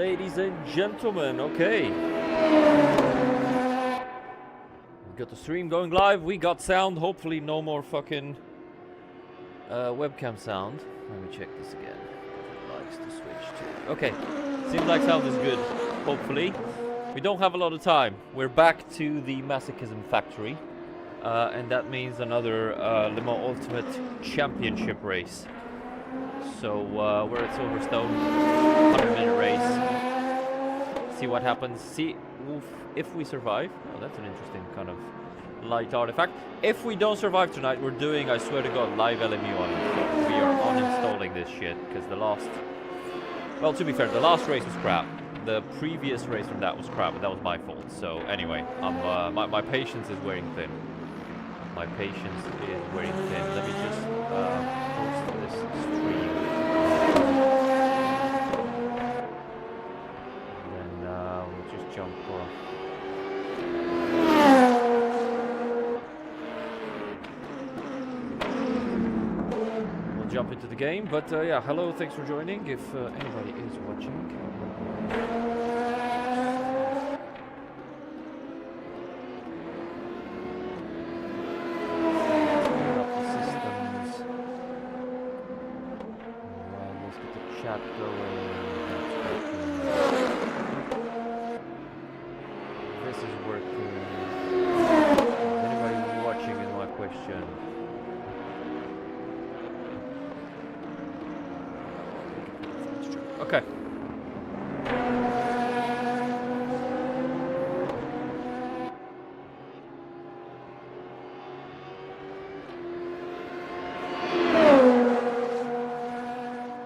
ladies and gentlemen. Okay. We got the stream going live. We got sound. Hopefully no more fucking webcam sound. Let me check this again. It likes to switch to. Okay. Seems like sound is good. Hopefully. We don't have a lot of time. We're back to the Masochism factory. And that means another Le Mans Ultimate Championship race. So we're at Silverstone, 100-minute race. See what happens. See if we survive. Oh, that's an interesting kind of light artifact. If we don't survive tonight, we're doing, I swear to God, live LMU on it. So we are uninstalling this shit because the last. Well, to be fair, the last race was crap. The previous race from that was crap, but that was my fault. So anyway, my patience is wearing thin. My patience is wearing thin. Let me just post this stream. And then we'll just jump off. We'll jump into the game. But yeah, hello, thanks for joining. If anybody is watching.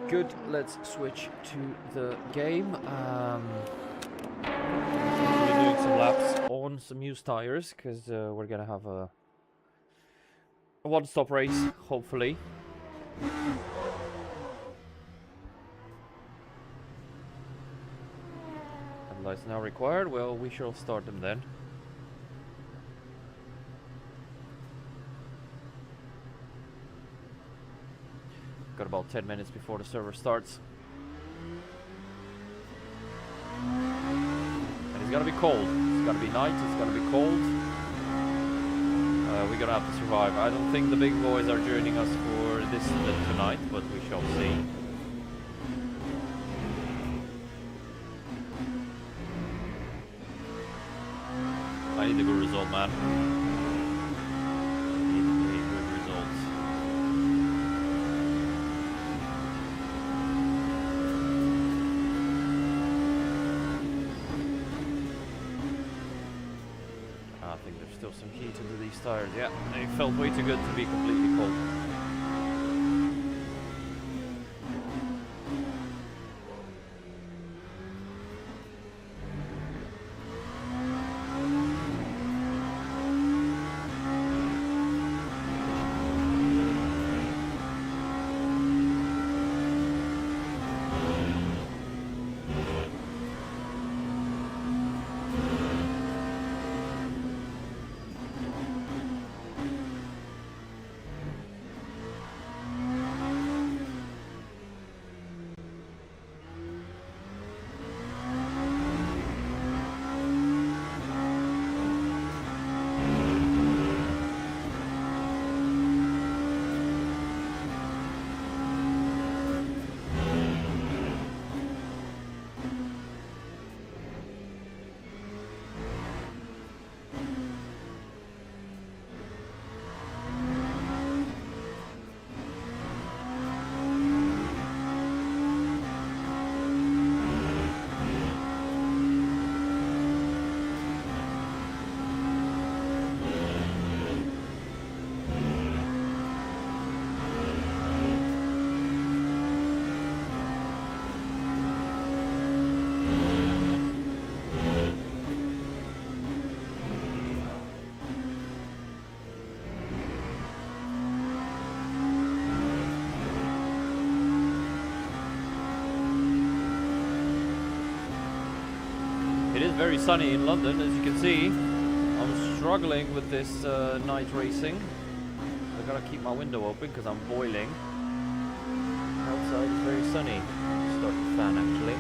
Good, let's switch to the game. We're doing some laps on some used tires because we're gonna have a one-stop race, hopefully. Headlights now required. Well, we shall start them then. Got about 10 minutes before the server starts. And it's gonna be cold. It's gonna be night, it's gonna be cold. We're gonna have to survive. I don't think the big boys are joining us for this tonight, but we shall see. I need a good result, man. Some heat into these tires. Yeah, they felt way too good to be completely cold. It is very sunny in London, as you can see. I'm struggling with this night racing. I gotta keep my window open because I'm boiling. Outside is very sunny. Start the fan actually.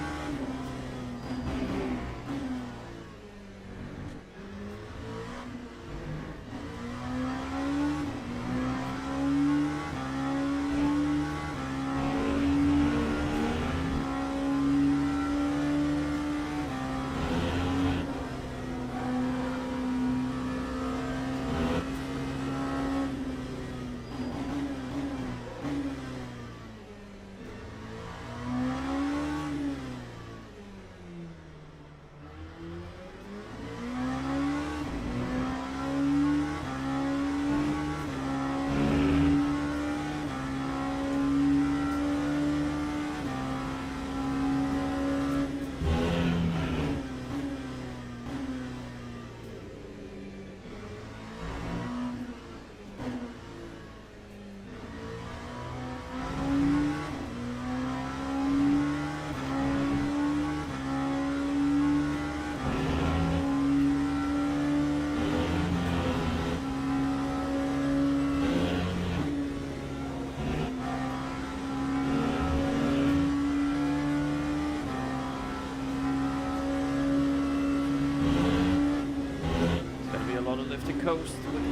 coast with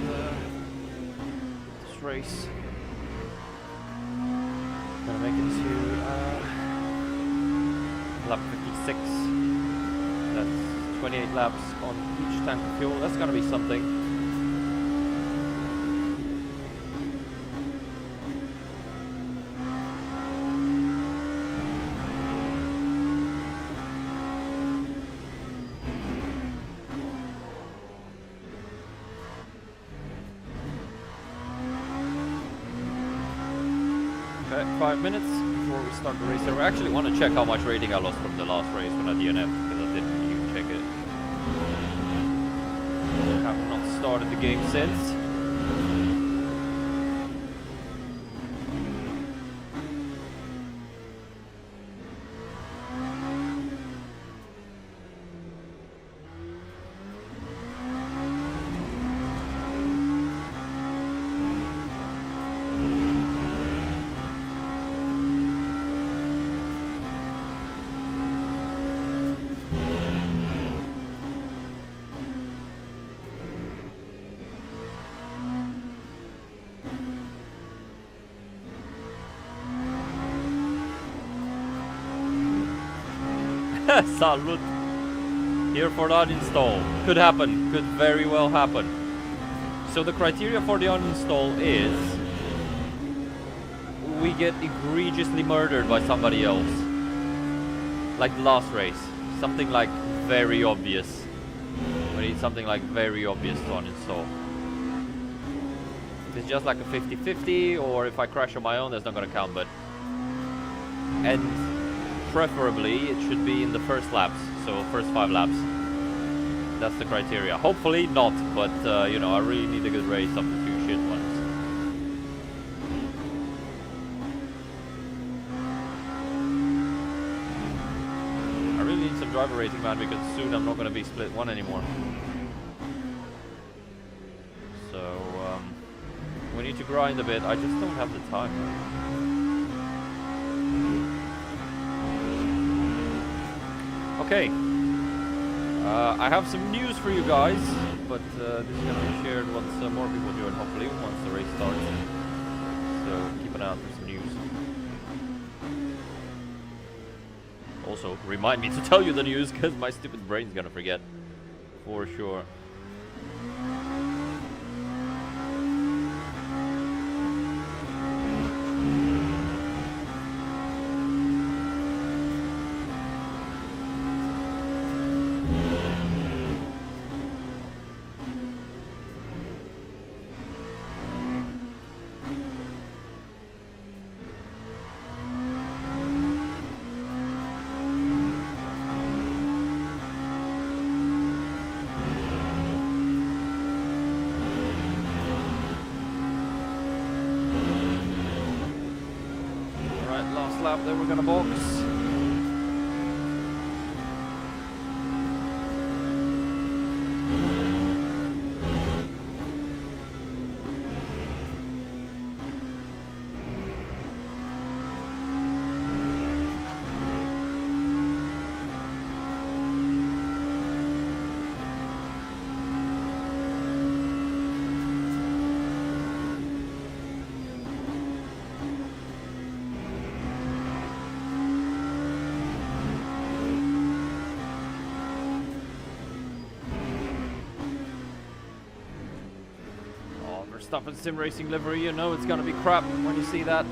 this race. Gonna make it to lap 56. That's 28 laps on each tank of fuel. That's gonna be something. 5 minutes before we start the race. I actually want to check how much rating I lost from the last race when I DNF, because I didn't even check it. I have not started the game since. Salute. Here for the uninstall. Could happen. Could very well happen. So the criteria for the uninstall is we get egregiously murdered by somebody else. Like the last race. Something like very obvious. We need something like very obvious to uninstall. If it's just like a 50-50, or if I crash on my own, that's not gonna count, but... And preferably it should be in the first laps, so first 5 laps. That's the criteria. Hopefully not, but you know, I really need a good race after 2 shit ones. I really need some driver rating, man, because soon I'm not going to be split 1 anymore. So we need to grind a bit. I just don't have the time. Okay, I have some news for you guys, but this is going to be shared once more people join, hopefully, once the race starts. So keep an eye out for some news. Also, remind me to tell you the news, because my stupid brain's going to forget, for sure. Lap that we're gonna box. Verstappen sim racing livery, you know it's gonna be crap when you see that.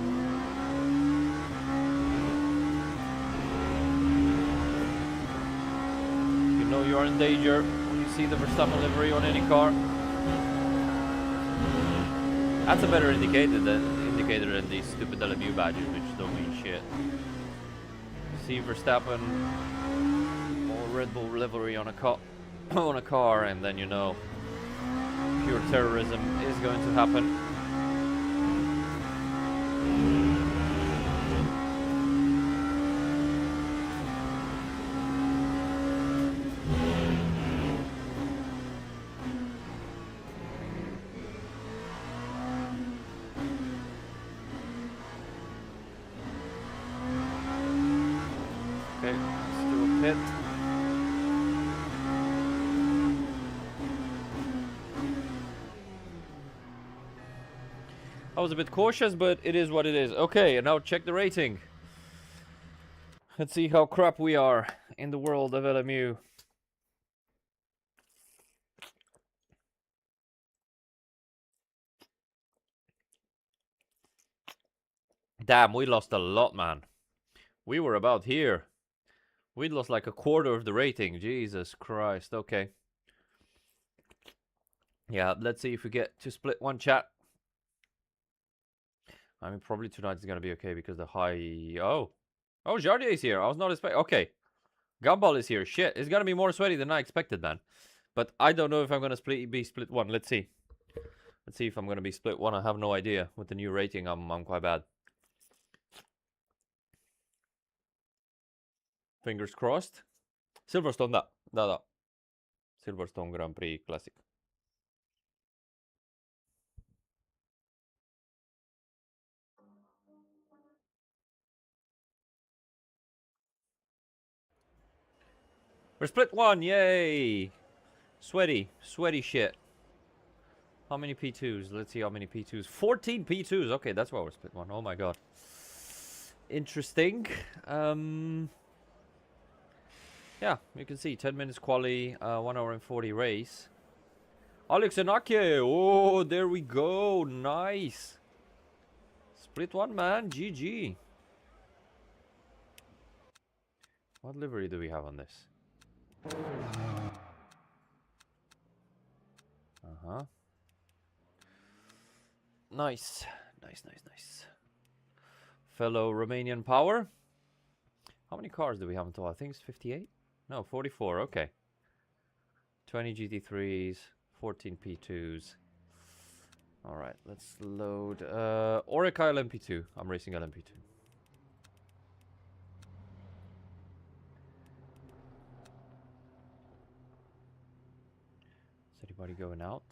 You know you are in danger when you see the Verstappen livery on any car. That's a better indicator than these stupid LMU badges, which don't mean shit. See Verstappen or Red Bull livery on a car, and then you know pure terrorism is going to happen. Okay, let's do a pit. I was a bit cautious, but it is what it is. Okay, and now check the rating. Let's see how crap we are in the world of LMU. Damn, we lost a lot, man. We were about here. We lost like a quarter of the rating. Jesus Christ. Okay. Yeah, let's see if we get to split one chat. I mean, probably tonight is going to be okay because the high... Oh, Jardier is here. I was not expecting... Okay. Gumball is here. Shit, it's going to be more sweaty than I expected, man. But I don't know if I'm going to be split one. Let's see. Let's see if I'm going to be split one. I have no idea. With the new rating, I'm quite bad. Fingers crossed. Silverstone, da. Silverstone Grand Prix Classic. We're split one, yay! Sweaty shit. How many P2s? Let's see how many P2s. 14 P2s. Okay, that's why we're split one. Oh my god. Interesting. Yeah, you can see 10 minutes quali, 1 hour and 40 race. Alex Enake. Oh, there we go. Nice. Split one, man. GG. What livery do we have on this? Nice. Fellow Romanian power. How many cars do we have in total? I think it's 58? No, 44. Okay. 20 GT3s, 14 P2s. Alright, let's load... Orica LMP2. I'm racing LMP2. Is anybody going out?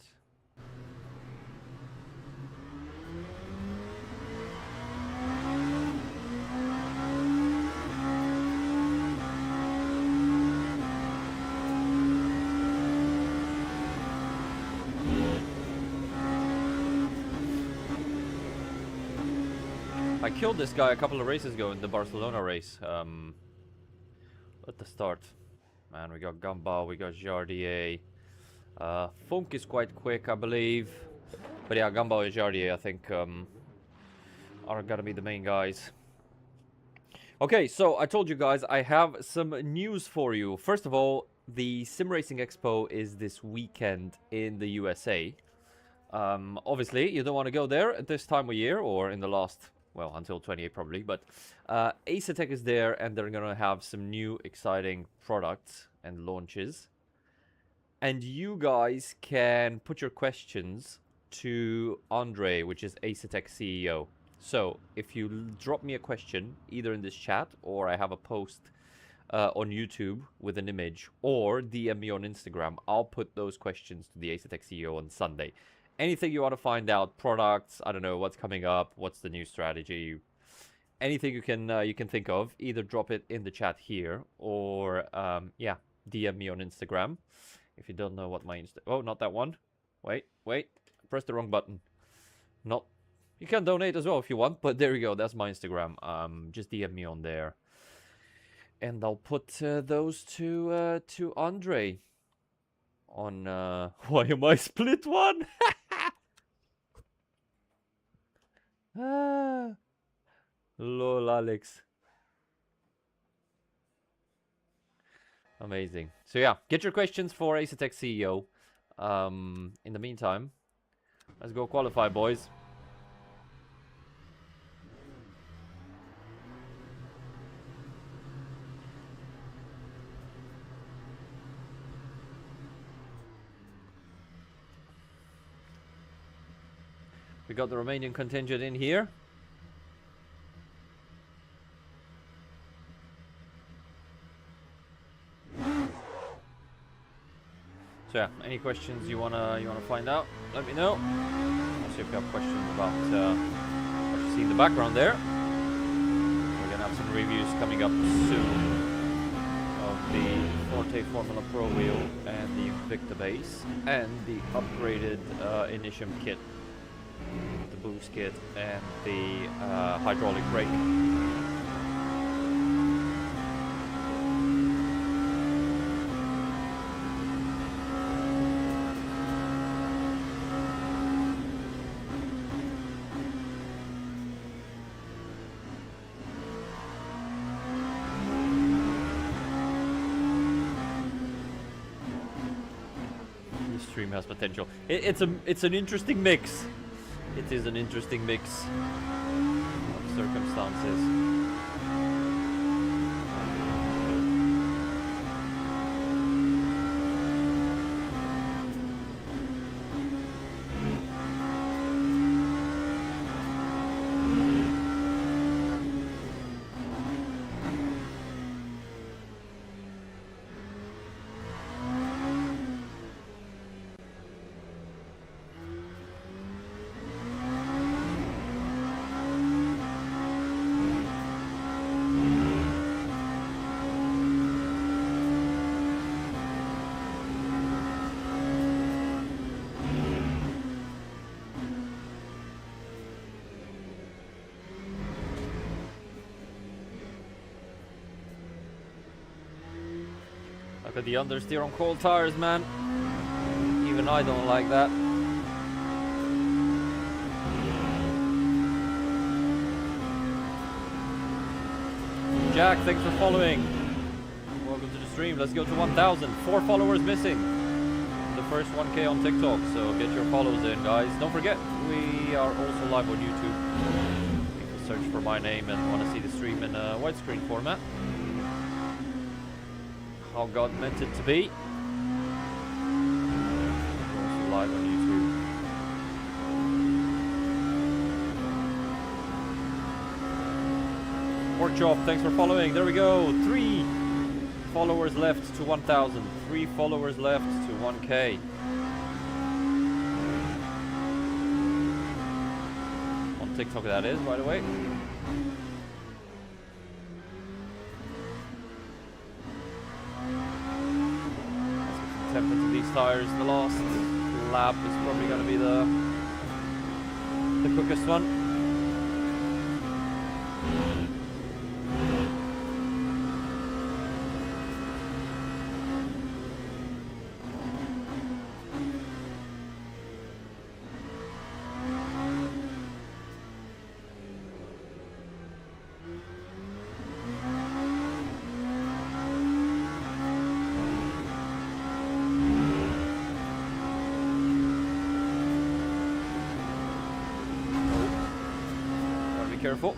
I killed this guy a couple of races ago in the Barcelona race. At the start. Man, we got Gumball, we got Jardier. Funk is quite quick, I believe. But yeah, Gumball and Jardier, I think, are gonna be the main guys. Okay, so I told you guys I have some news for you. First of all, the Sim Racing Expo is this weekend in the USA. Obviously, you don't want to go there at this time of year or in the last... Well, until 28 probably, but Asetek is there and they're going to have some new exciting products and launches. And you guys can put your questions to Andre, which is Asetek CEO. So, if you drop me a question, either in this chat or I have a post on YouTube with an image, or DM me on Instagram, I'll put those questions to the Asetek CEO on Sunday. Anything you want to find out, products, I don't know, what's coming up, what's the new strategy, anything you can think of, either drop it in the chat here or, yeah, DM me on Instagram. If you don't know what my oh, not that one. Wait, press the wrong button. Not, you can donate as well if you want, but there you go, that's my Instagram. Just DM me on there. And I'll put those to Andre. On, why am I split one? Lol, Alex. Amazing. So yeah, get your questions for Asetek CEO. In the meantime, let's go qualify, boys. We got the Romanian contingent in here. So yeah, any questions you wanna find out, let me know. I'll see if you have questions about what you see in the background there. We're gonna have some reviews coming up soon of the Forte Formula Pro wheel and the Invicta base and the upgraded Initium kit. The boost kit and the hydraulic brake. Stream has potential. It's an interesting mix. It is an interesting mix of circumstances. Look at the understeer on cold tires, man. Even I don't like that. Jack, thanks for following. Welcome to the stream. Let's go to 1,000. 4 followers missing. The first 1K on TikTok, so get your follows in, guys. Don't forget, we are also live on YouTube. You can search for my name and want to see the stream in a widescreen format. How God meant it to be. We're also live on YouTube. Pork Chop, thanks for following. There we go. 3 followers left to 1,000. 3 followers left to 1K. On TikTok, that is, by the way. Temp into these tires. The last lap is probably going to be the quickest one. Careful.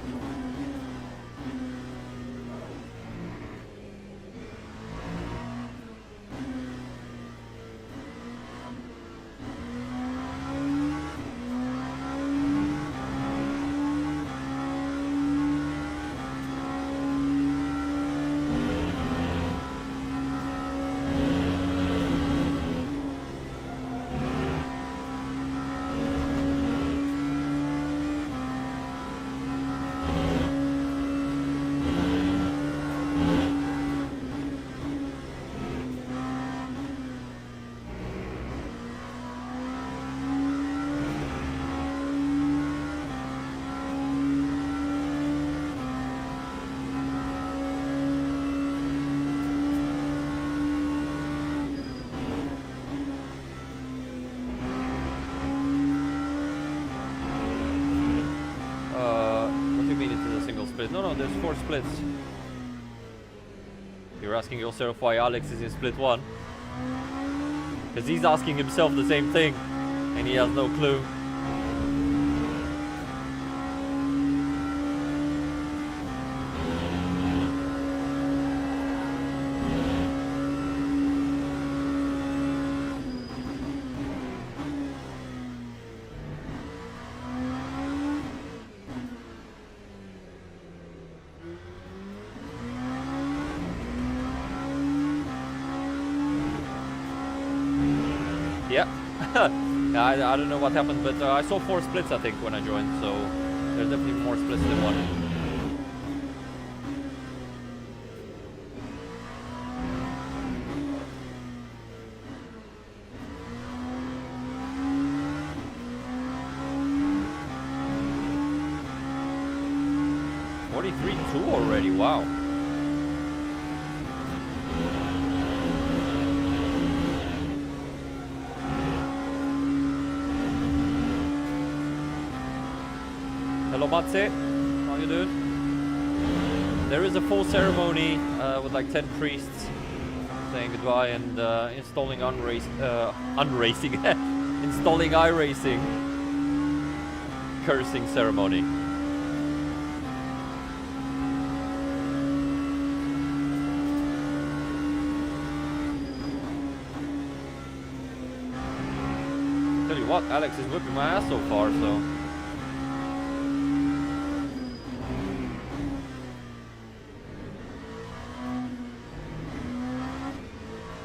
No, there's 4 splits. You're asking yourself why Alex is in split 1. Because he's asking himself the same thing, and he has no clue. I don't know what happened, but I saw 4 splits, I think, when I joined, so there's definitely more splits than 1. 43.2 already, wow. Hello Matze, how you doing? There is a full ceremony with like 10 priests saying goodbye and installing unracing, installing iRacing cursing ceremony. Tell you what, Alex is whipping my ass so far, so.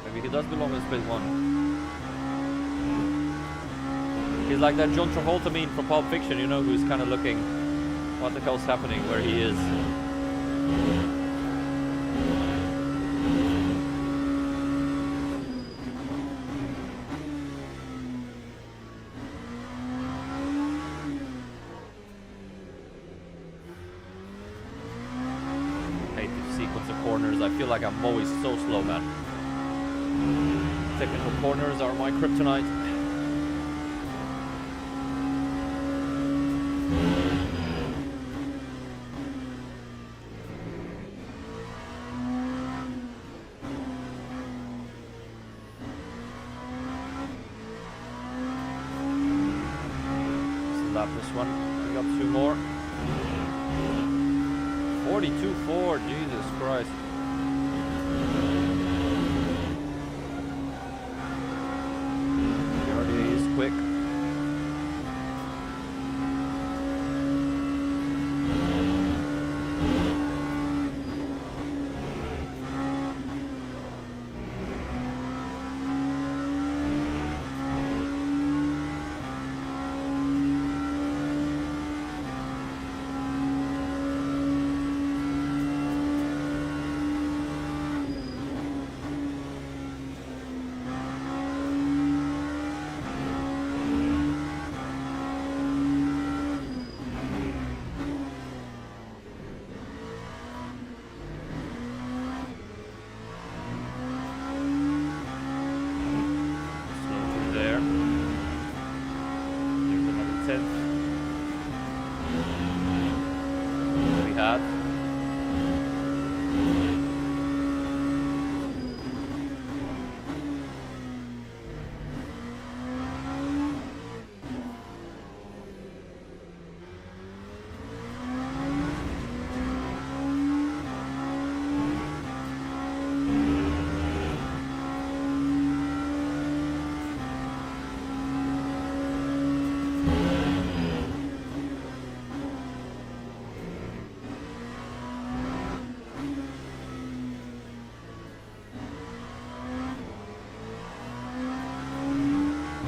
Maybe he does belong in Space 1. He's like that John Travolta meme from Pulp Fiction, you know, who's kind of looking, what the hell's happening where he is. I feel like I'm always so slow, man. Technical corners are my kryptonite. Let's lap this one. We got 2 more. 42.4, Jesus Christ. Quick.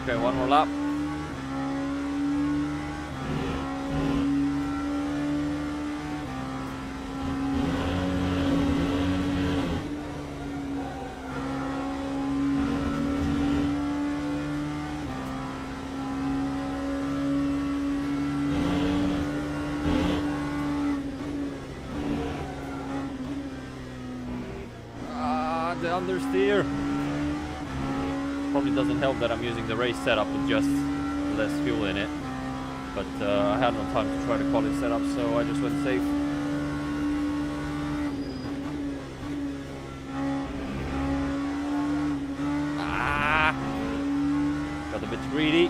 Okay, one more lap. The understeer. Probably doesn't help that I'm using the race setup with just less fuel in it. But I had no time to try the quality setup, so I just went safe. Got a bit greedy.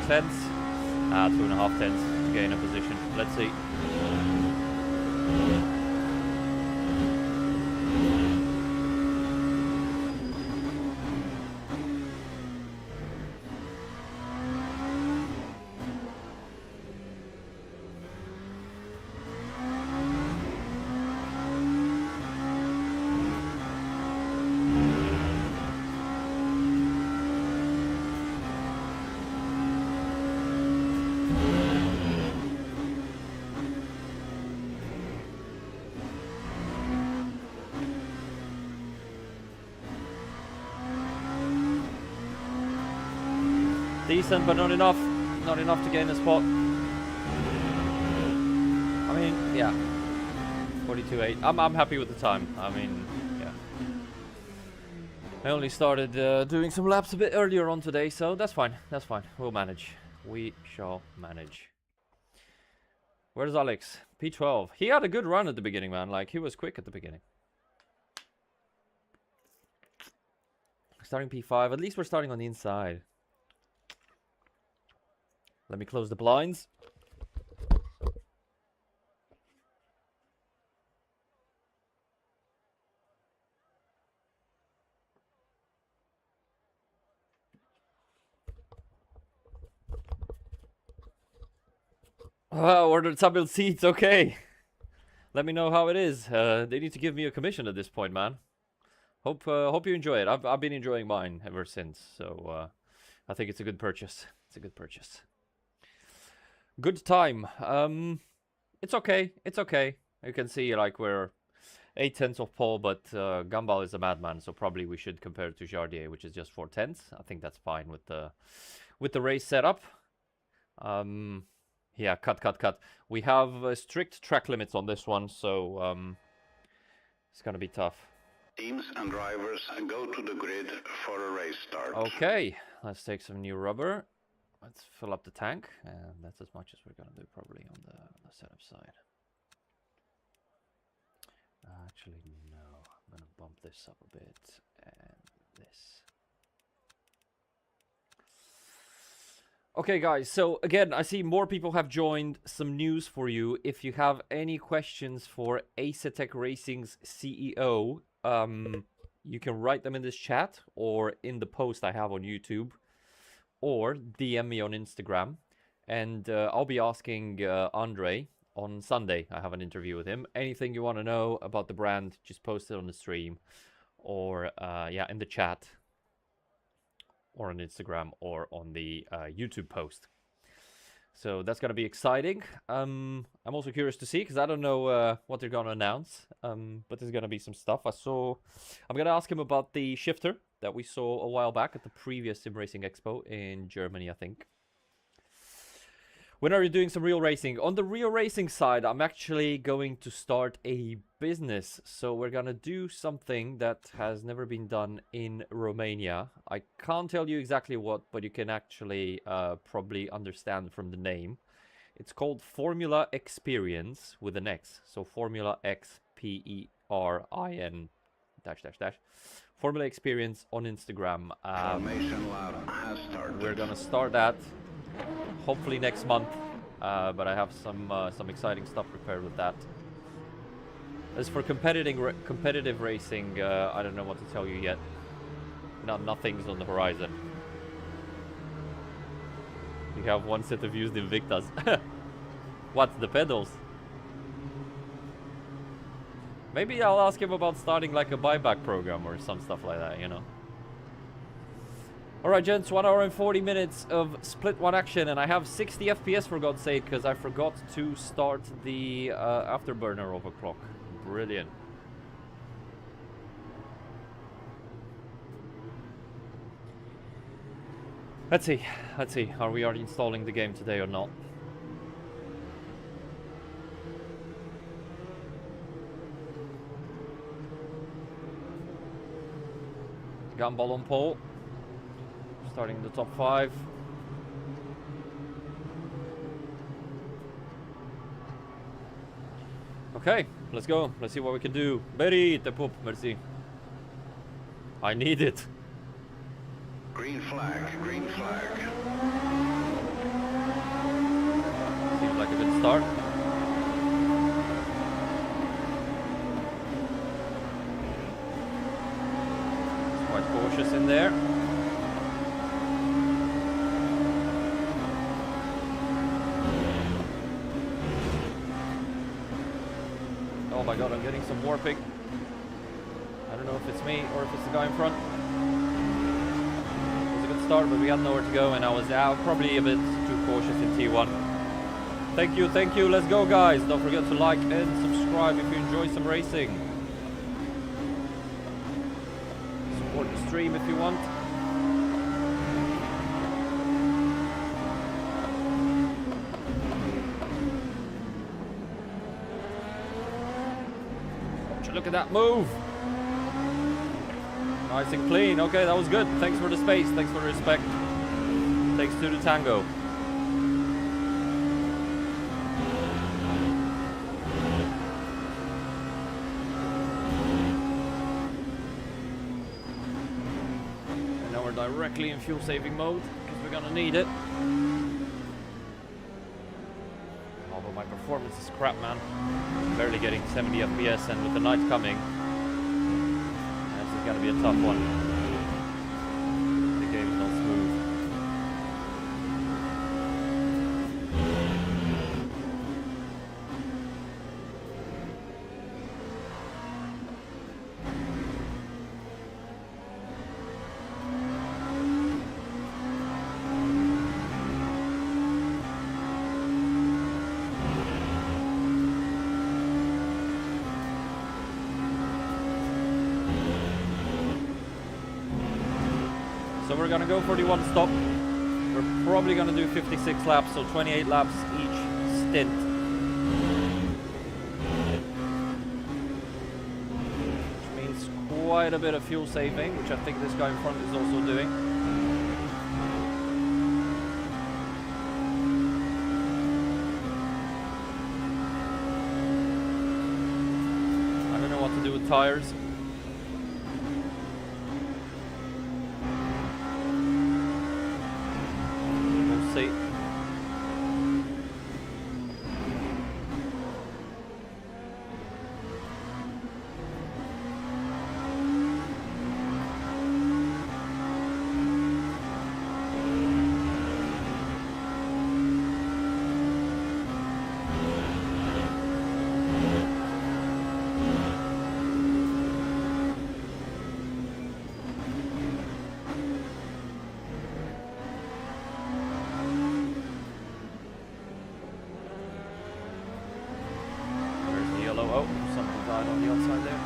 Tenths, 2.5 tenths to gain a position. Let's see. Decent, but not enough. Not enough to gain a spot. I mean, yeah. 42.8. I'm happy with the time. I mean, yeah. I only started doing some laps a bit earlier on today, so that's fine. That's fine. We'll manage. We shall manage. Where's Alex? P12. He had a good run at the beginning, man. Like, he was quick at the beginning. Starting P5. At least we're starting on the inside. Let me close the blinds. Ordered subbuild seats, okay. Let me know how it is. They need to give me a commission at this point, man. Hope you enjoy it. I've been enjoying mine ever since, so I think it's a good purchase. It's a good purchase. Good time. It's okay. It's okay. You can see like we're 8/10 of pole, but Gumball is a madman, so probably we should compare it to Jardier, which is just 4/10. I think that's fine with the race setup. Yeah, cut. We have strict track limits on this one, so it's gonna be tough. Teams and drivers go to the grid for a race start. Okay, let's take some new rubber. Let's fill up the tank, and that's as much as we're gonna do probably on the setup side. Actually, no. I'm gonna bump this up a bit, and this. Okay, guys, so again, I see more people have joined. Some news for you. If you have any questions for Asetek Racing's CEO, you can write them in this chat or in the post I have on YouTube, or DM me on Instagram. And I'll be asking Andre on Sunday. I have an interview with him. Anything you want to know about the brand, just post it on the stream, or yeah, in the chat, or on Instagram, or on the YouTube post. So that's going to be exciting. I'm also curious to see, because I don't know what they're going to announce. But there's going to be some stuff. I'm going to ask him about the shifter that we saw a while back at the previous Sim Racing Expo in Germany, I think. When are you doing some real racing? On the real racing side, I'm actually going to start a business. So we're gonna do something that has never been done in Romania. I can't tell you exactly what, but you can actually probably understand from the name. It's called Formula Experience with an X. So Formula XPERIN -- Formula Experience on Instagram. We're gonna start that hopefully next month, but I have some exciting stuff prepared with that. As for competitive racing, I don't know what to tell you yet. Nothing's on the horizon. You have one set of used Invictas. What, the pedals? Maybe I'll ask him about starting like a buyback program or some stuff like that, you know. Alright, gents, 1 hour and 40 minutes of split one action, and I have 60 FPS for God's sake, because I forgot to start the afterburner overclock. Brilliant. Let's see, are we already installing the game today or not? Gumball on pole. Starting the top 5. Okay, let's go. Let's see what we can do. Berry, te pup, merci. I need it. Green flag, green flag. Seems like a good start. It's quite cautious in there. Oh my god, I'm getting some warping. I don't know if it's me or if it's the guy in front. It was a good start, but we had nowhere to go, and I was probably a bit too cautious in T1. Thank you, let's go guys. Don't forget to like and subscribe if you enjoy some racing. Support the stream if you want. Look at that move. Nice and clean. Okay, that was good. Thanks for the space. Thanks for the respect. Takes two to tango. And now we're directly in fuel saving mode because we're gonna need it. Although my performance is crap, man. Barely getting 70 FPS, and with the night coming, this is gonna be a tough one. The game's not smooth. So we're gonna go for the one stop. We're probably gonna do 56 laps, so 28 laps each stint. Which means quite a bit of fuel saving, which I think this guy in front is also doing. I don't know what to do with tires. Oh, something died on the outside there.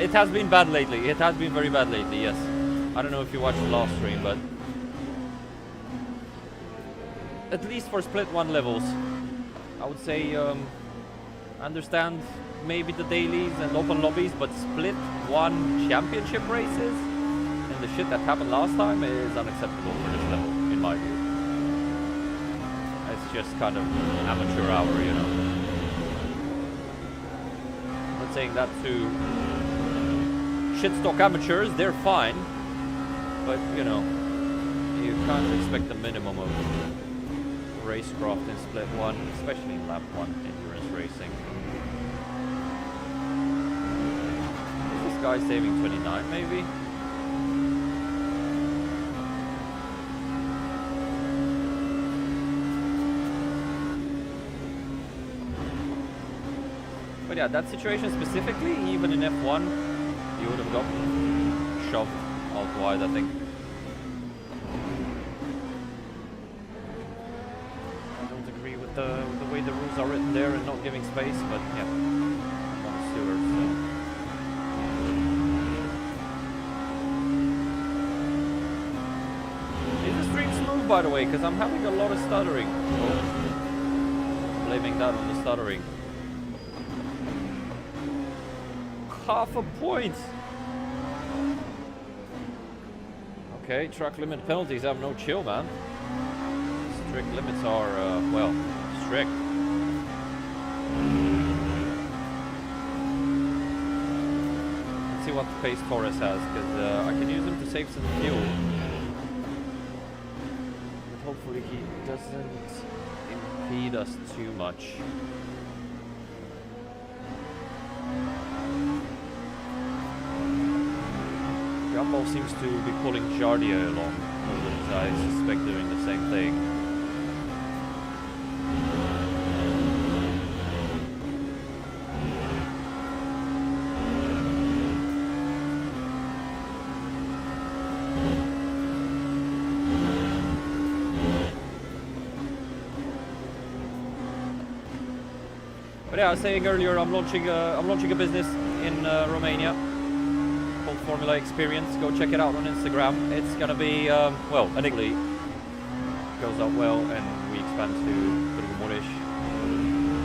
It has been bad lately. It has been very bad lately, yes. I don't know if you watched the last stream, but at least for split one levels, I would say I understand maybe the dailies and open lobbies, but split one championship races and the shit that happened last time is unacceptable for this level, in my view. It's just kind of amateur hour, you know. I'm not saying that to shitstock amateurs, they're fine, but you know, you can't expect the minimum of racecraft in split one, especially in lap one endurance racing. Is this guy saving 29 maybe? But yeah, that situation specifically, even in F1, you would have gotten shoved out wide, I think. I don't agree with the way the rules are written there and not giving space, but yeah, I'm not a steward, so. Is the stream smooth, by the way? Because I'm having a lot of stuttering. Oh. Blaming that on the stuttering. Half a point. Okay, track limit penalties have no chill, man. Strict limits are, well, strict. Let's see what pace Torres has, because I can use him to save some fuel. But hopefully he doesn't impede us too much. Gumball seems to be pulling Jardier along, I suspect doing the same thing. But yeah, I was saying earlier, I'm launching a business in Romania. Formula Experience. Go check it out on Instagram. It's gonna be well, initially goes up well, and we expand to and Woodish,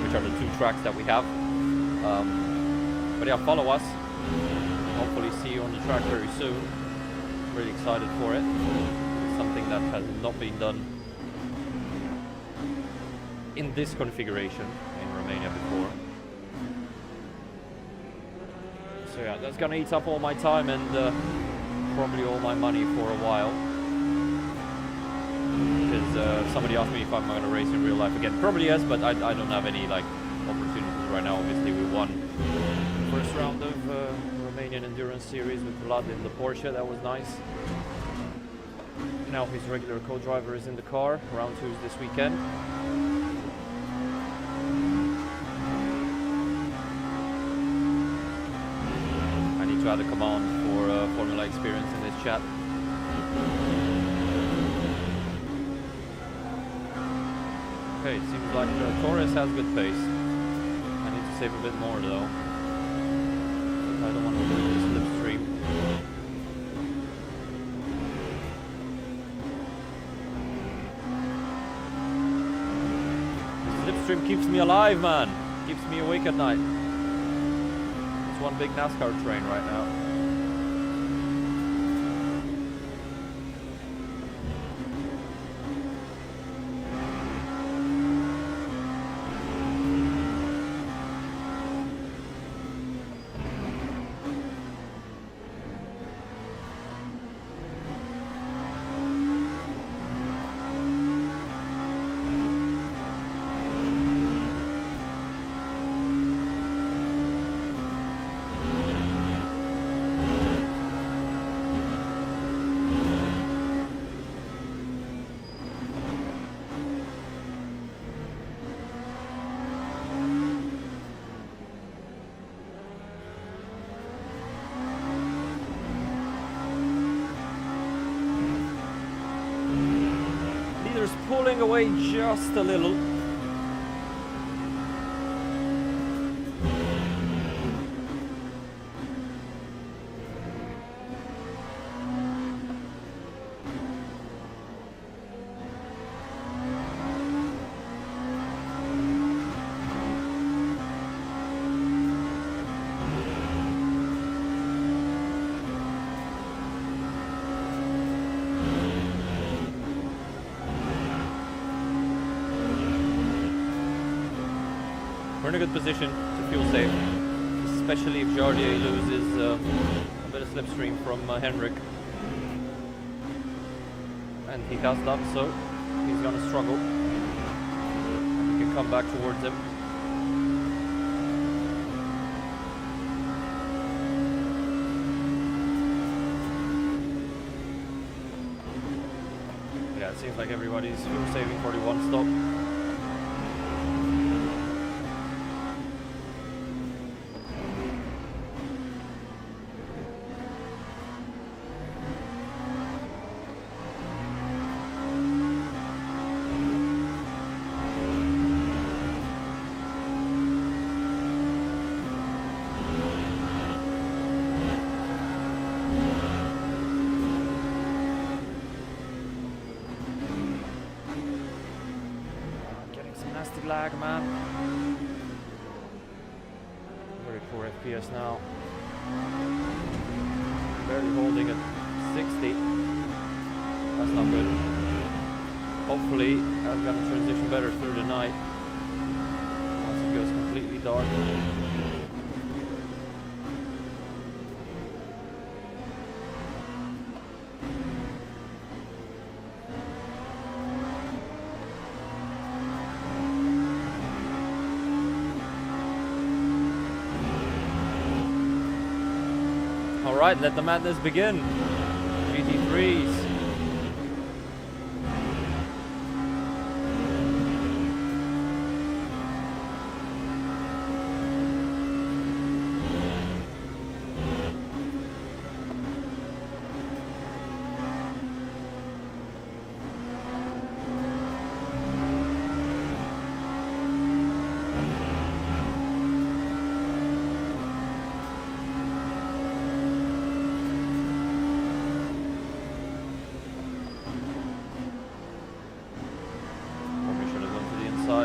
which are the 2 tracks that we have. But yeah, follow us. Hopefully see you on the track very soon. Really excited for it. It's something that has not been done in this configuration in Romania before. So yeah, that's gonna eat up all my time and probably all my money for a while. Because somebody asked me if I'm gonna race in real life again. Probably yes, but I don't have any like opportunities right now. Obviously we won the first round of Romanian Endurance Series with Vlad in the Porsche. That was nice. Now his regular co-driver is in the car. Round 2 is this weekend. I need to add a command for Formula Experience in this chat. Okay, it seems like Torres has good pace. I need to save a bit more though. I don't want to lose the slipstream. The slipstream keeps me alive, man. Keeps me awake at night. It's one big NASCAR train right now. Pulling away just a little. We're in a good position to fuel save, especially if Jardier loses a bit of slipstream from Henrik. And he has done so. He's gonna struggle. We can come back towards him. Yeah, it seems like everybody's fuel saving for the 1 stop. Lag, man. Very poor FPS now. Barely holding at 60. That's not good. Hopefully, I'm gonna transition better through the night once it goes completely dark. Alright, let the madness begin. GT3s.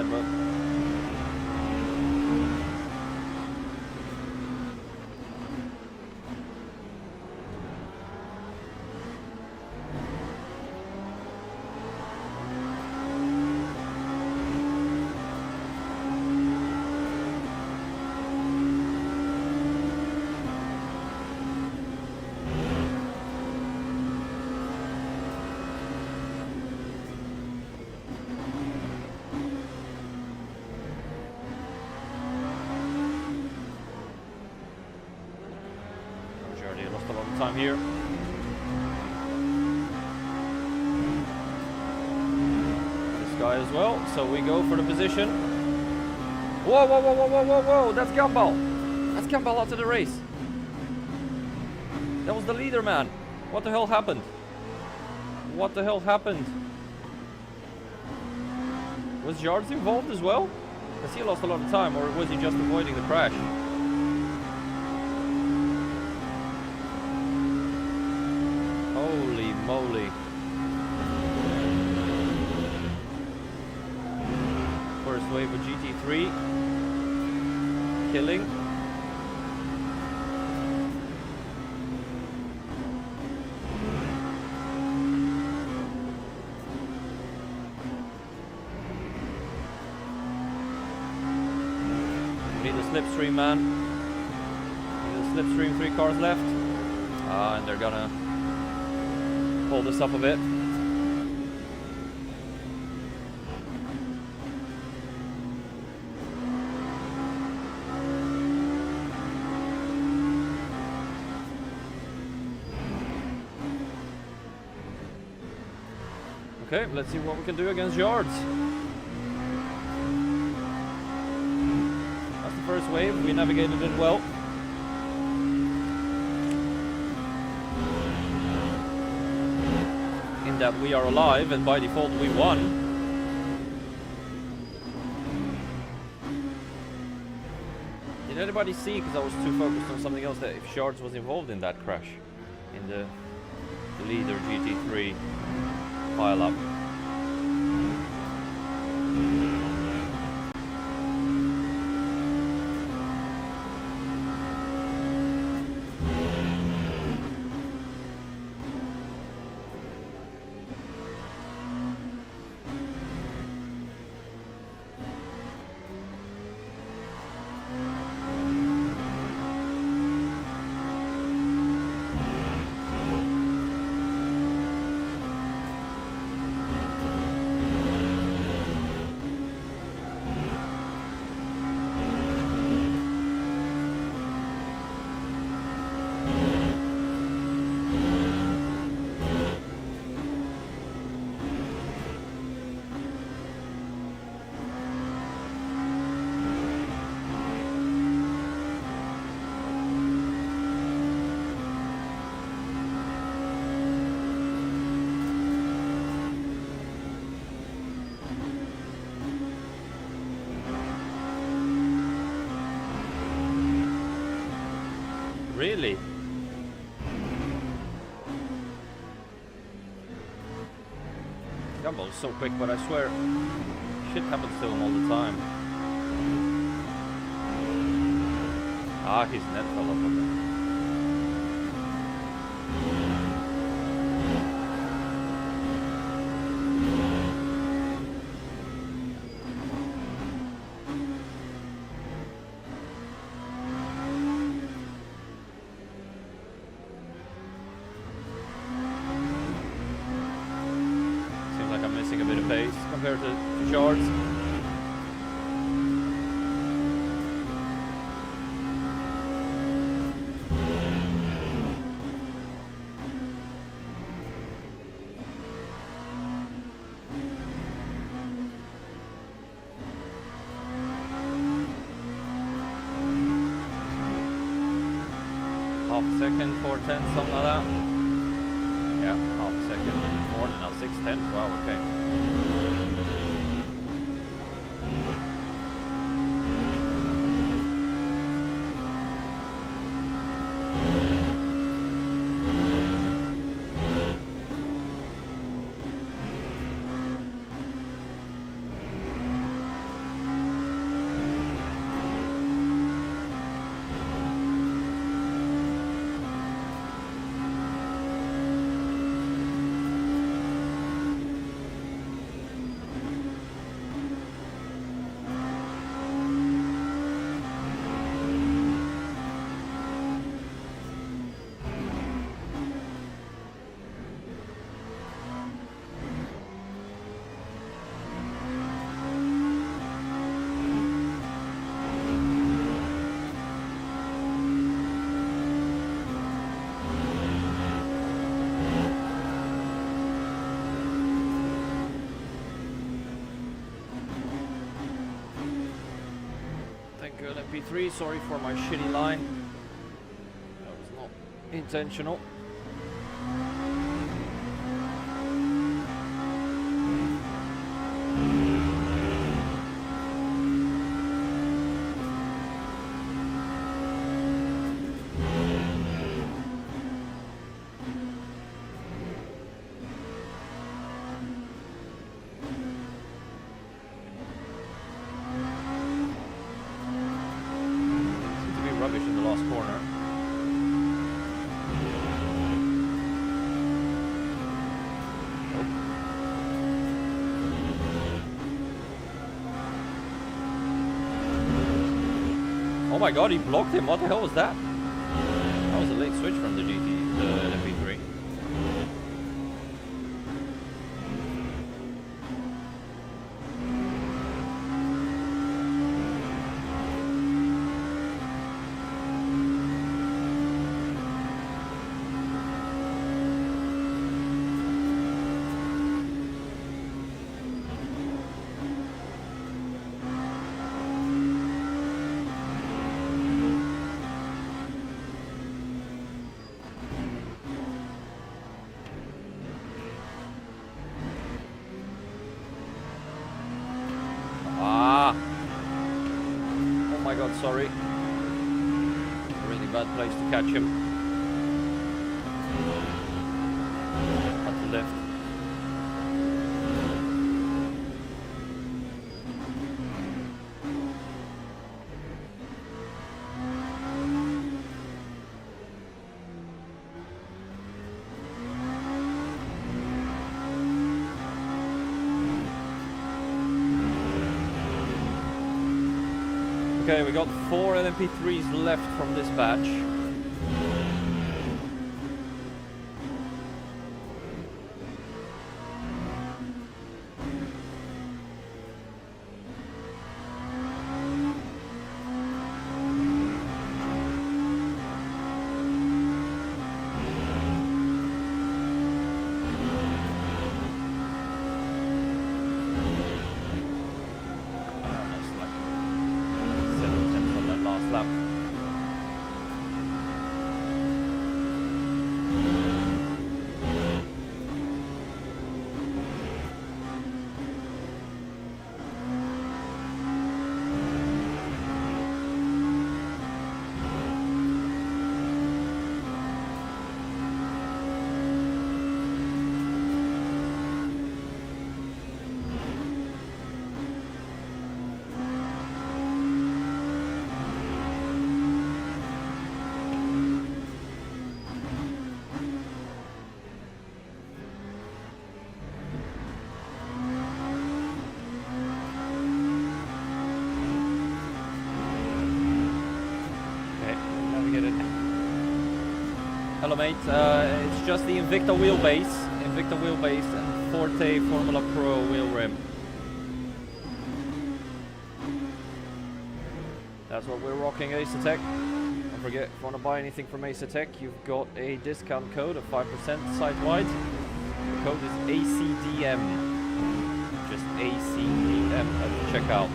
side, but time here. This guy as well, so we go for the position. Whoa, whoa, whoa, whoa, whoa, whoa, whoa, that's Gumball. That's Gumball out of the race. That was the leader, man. What the hell happened? What the hell happened? Was Jards involved as well? Because he lost a lot of time, or was he just avoiding the crash? Holy moly. First wave of GT3. Killing. We need a slipstream, man. We need a slipstream, 3 cars left. And they're gonna pull this up a bit. Okay, let's see what we can do against Yards. That's the first wave. We navigated it well. In that we are alive, and by default we won. Did anybody see, because I was too focused on something else, that if Shards was involved in that crash? In the leader GT3 pile up. Really? Gumball's so quick, but I swear shit happens to him all the time. Ah, his net fell off of him. A bit of pace compared to Shards. Half a second, 4/10, something like that. Yeah, half a second. More than now, 6/10. Wow, okay. LMP3, sorry for my shitty line. That was not intentional. Rubbish in the last corner. Oh my god, he blocked him. What the hell was that? That was a late switch from the LMP3. Oh my god, sorry. Really bad place to catch him. At the left. Okay, we got 4 LMP3s left from this batch. Lap. Hello mate, it's just the Invicta wheelbase and Forte Formula Pro wheel rim. That's what we're rocking, Asetek. Don't forget, if you want to buy anything from Asetek, you've got a discount code of 5% site-wide. The code is ACDM. Just ACDM at the checkout.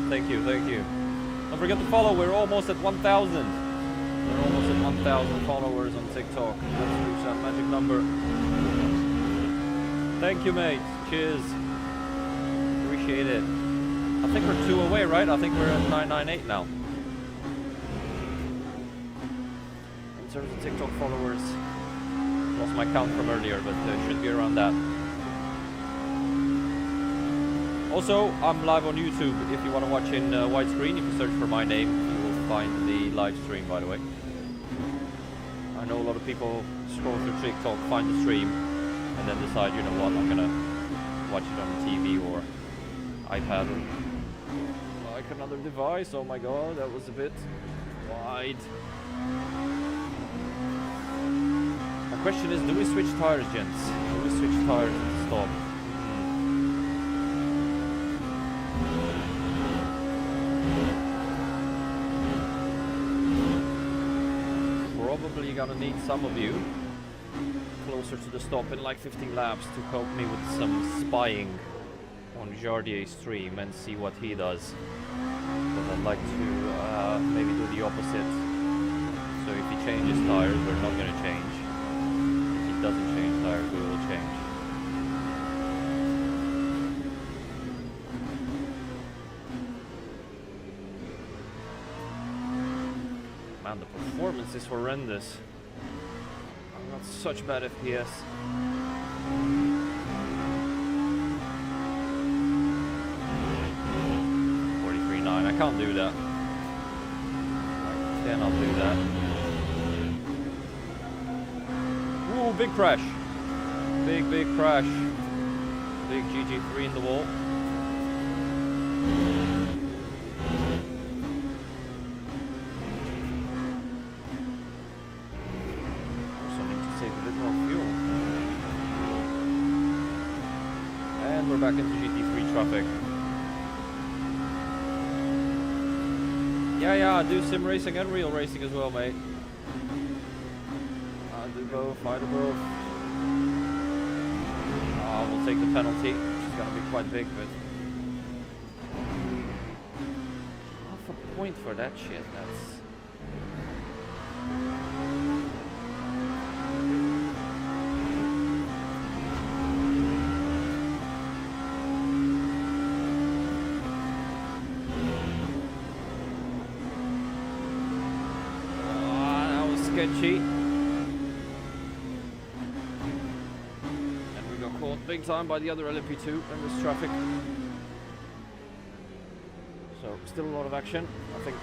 Thank you, thank you. Don't forget to follow, we're almost at 1,000. We're almost at 1,000 followers on TikTok. Let's reach that magic number. Thank you, mate. Cheers. Appreciate it. I think we're 2 away, right? I think we're at 998 now. In terms of TikTok followers, lost my count from earlier, but should be around that. Also, I'm live on YouTube. If you want to watch in widescreen, if you search for my name, you will find the live stream, by the way. I know a lot of people scroll through TikTok, find the stream, and then decide, you know what, I'm gonna watch it on the TV or iPad or like another device. Oh my god, that was a bit wide. My question is, do we switch tires, gents? Do we switch tires at the stop. Probably gonna need some of you closer to the stop in like 15 laps to help me with some spying on Jardier's stream and see what he does. But I'd like to maybe do the opposite. So if he changes tires, we're not gonna change. If he doesn't change tires, we will change. Man, the performance is horrendous. I've got such bad FPS. I can't do that. I cannot do that. Ooh, big crash. Big crash. Big GG3 in the wall. Also need to save a bit more fuel. And we're back into GT3 traffic. Yeah, I do sim racing and real racing as well, mate. I do both, I do both. We'll take the penalty, which is gonna be quite big, but... half a point for that shit, that's... sketchy. And we got caught big time by the other LMP2 in this traffic. So still a lot of action. I think,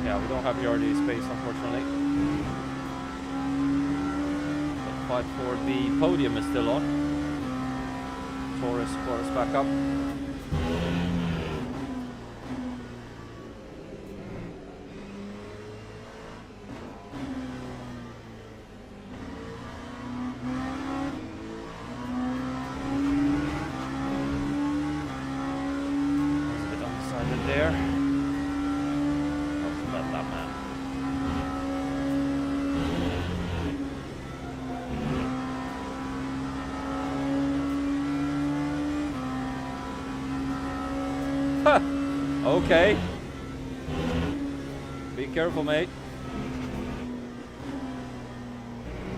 yeah, we don't have the RD space unfortunately. But the fight for the podium is still on. Torres brought us back up. Okay. Be careful, mate.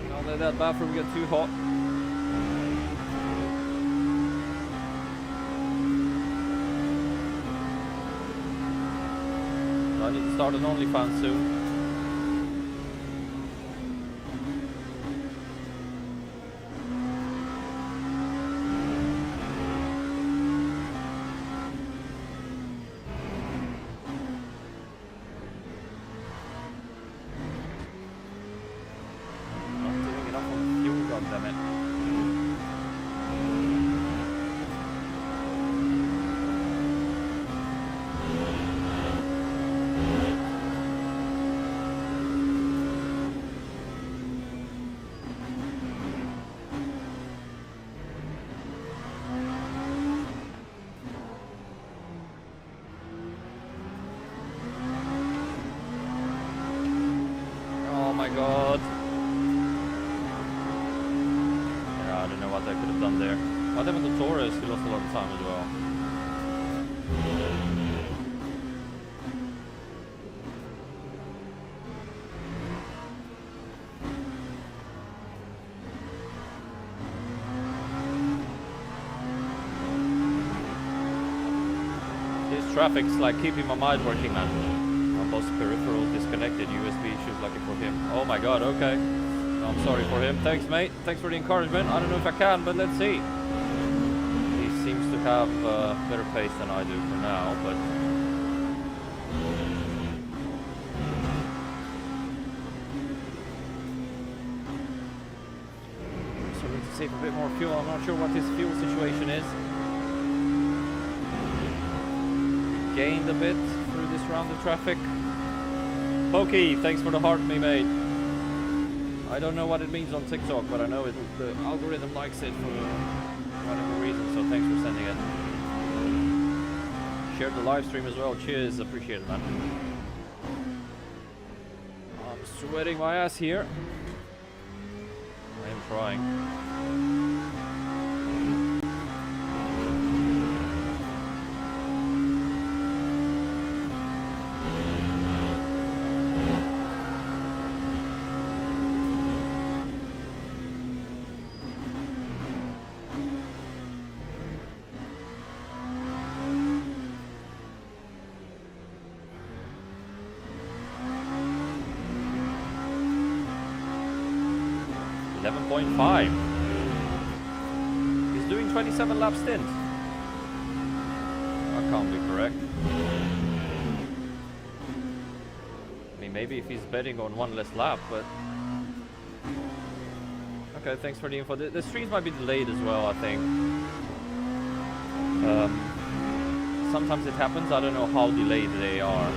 Don't let that bathroom get too hot. I need to start an OnlyFans soon. God. Yeah, I don't know what I could have done there. What happened to Torres? He lost a lot of time as well. This traffic's like keeping my mind working, man. Most peripherals disconnected, USB issues lucky for him. Oh my god, okay. No, I'm sorry for him. Thanks, mate. Thanks for the encouragement. I don't know if I can, but let's see. He seems to have better pace than I do for now, but... so we need to save a bit more fuel. I'm not sure what his fuel situation is. Gained a bit through this round of traffic. Pokey, thanks for the heart, me mate. I don't know what it means on TikTok, but I know the algorithm likes it for whatever reason, so thanks for sending it. Shared the live stream as well. Cheers, appreciate it, man. I'm sweating my ass here. I am trying. He's doing 27 lap stint. That can't be correct. I mean, maybe if he's betting on one less lap, but... Okay, thanks for the info. The streams might be delayed as well, I think. Sometimes it happens, I don't know how delayed they are.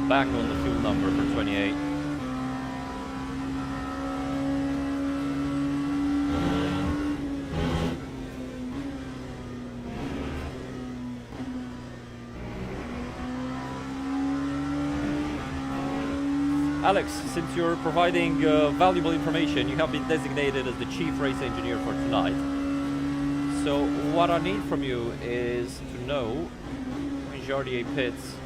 Back on the fuel number for 28. Alex, since you're providing valuable information, you have been designated as the chief race engineer for tonight. So what I need from you is to know when Jardier pits,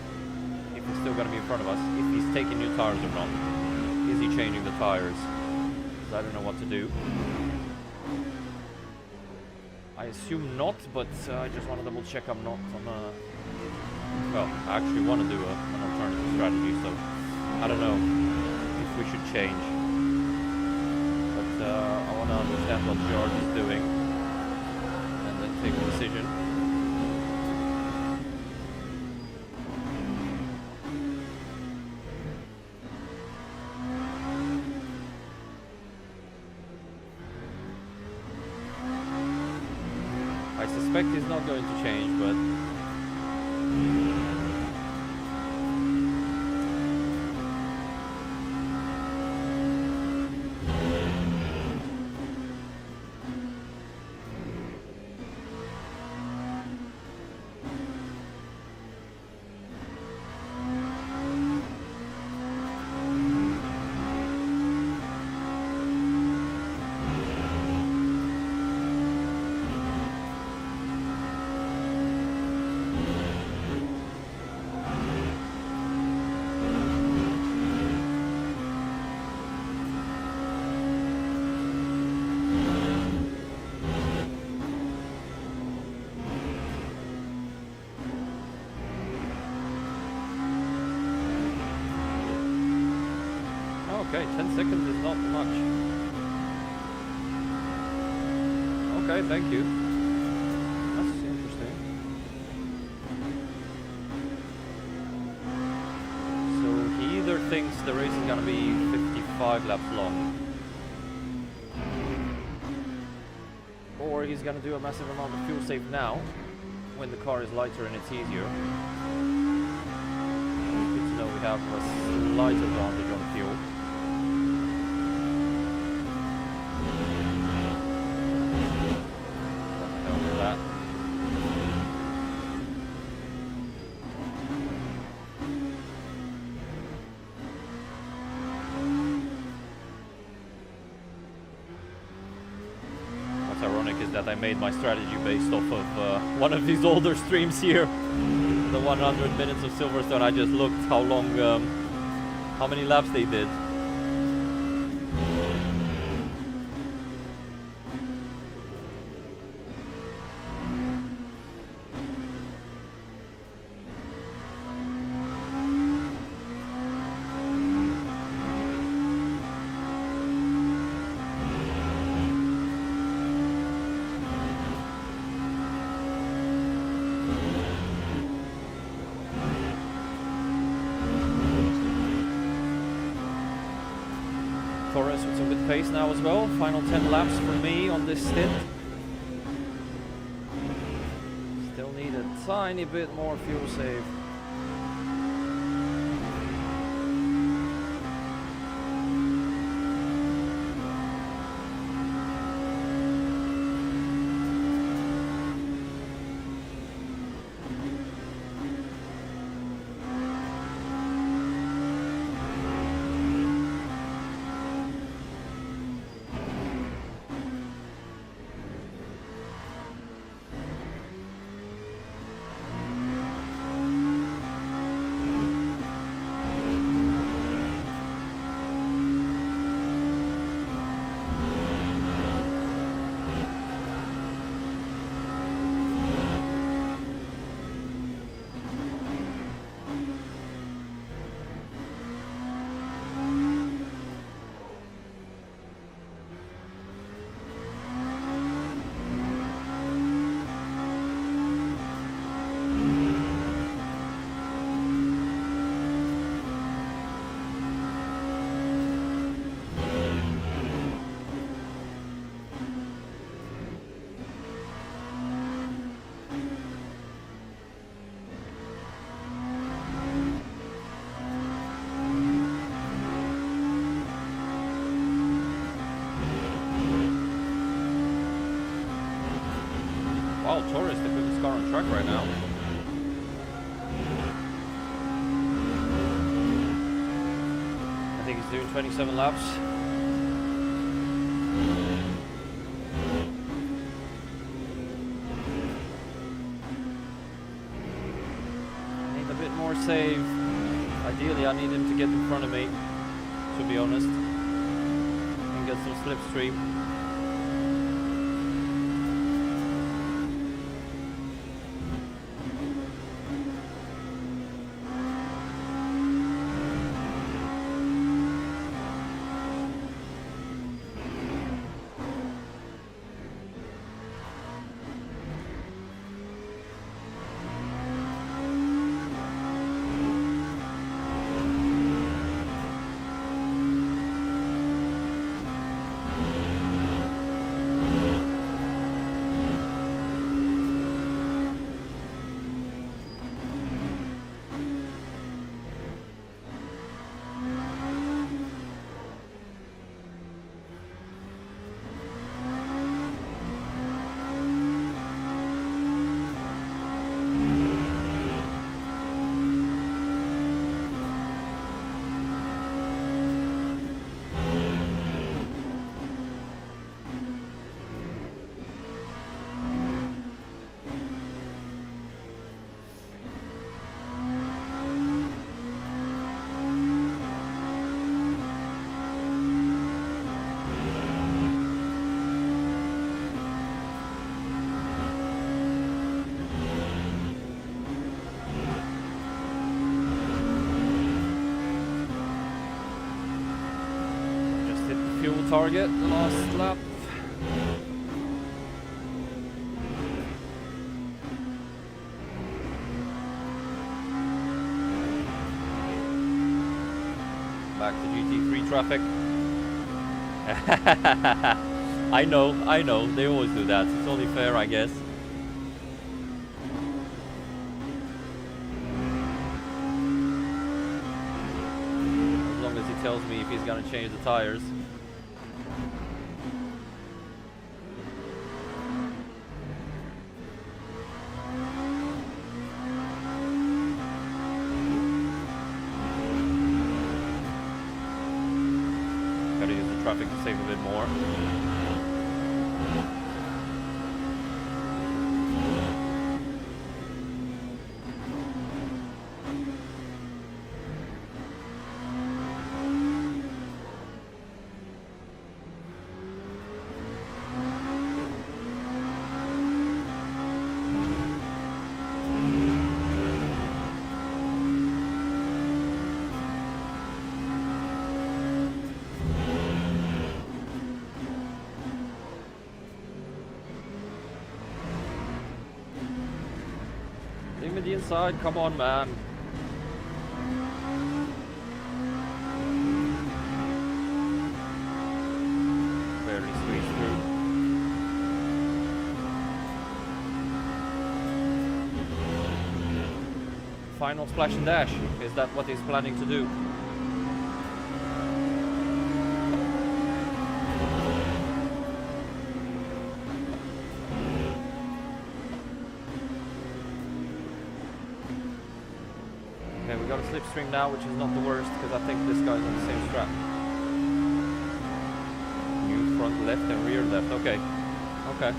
if he's still going to be in front of us, if he's taking new tires or not. Is he changing the tires? Because I don't know what to do. I assume not, but I just want to double check I'm not on a... Well, I actually want to do an alternative strategy, so I don't know if we should change. But I want to understand what George is doing and then take a decision. I suspect he's not going to change, but... Okay, 10 seconds is not much. Okay, thank you. That's interesting. So he either thinks the race is gonna be 55 laps long, or he's gonna do a massive amount of fuel save now, when the car is lighter and it's easier. It's good to know we have a slight advantage on fuel. That I made my strategy based off of one of his older streams here, the 100 minutes of Silverstone. I just looked how long, how many laps they did. With some good pace now as well. Final 10 laps for me on this stint. Still need a tiny bit more fuel save. Wow, Torres, the quickest car on track right now. I think he's doing 27 laps. I need a bit more save. Ideally, I need him to get in front of me, to be honest, and get some slipstream. Fuel target, the last lap. Back to GT3 traffic. I know, they always do that. It's only fair, I guess. As long as he tells me if he's gonna change the tires. Traffic to save a bit more. Leave me the inside, come on, man. Barely squeezed through. final splash and dash. Is that what he's planning to do? Okay, we got a slipstream now, which is not the worst, because I think this guy's on the same strap. New front left and rear left. Okay. Okay.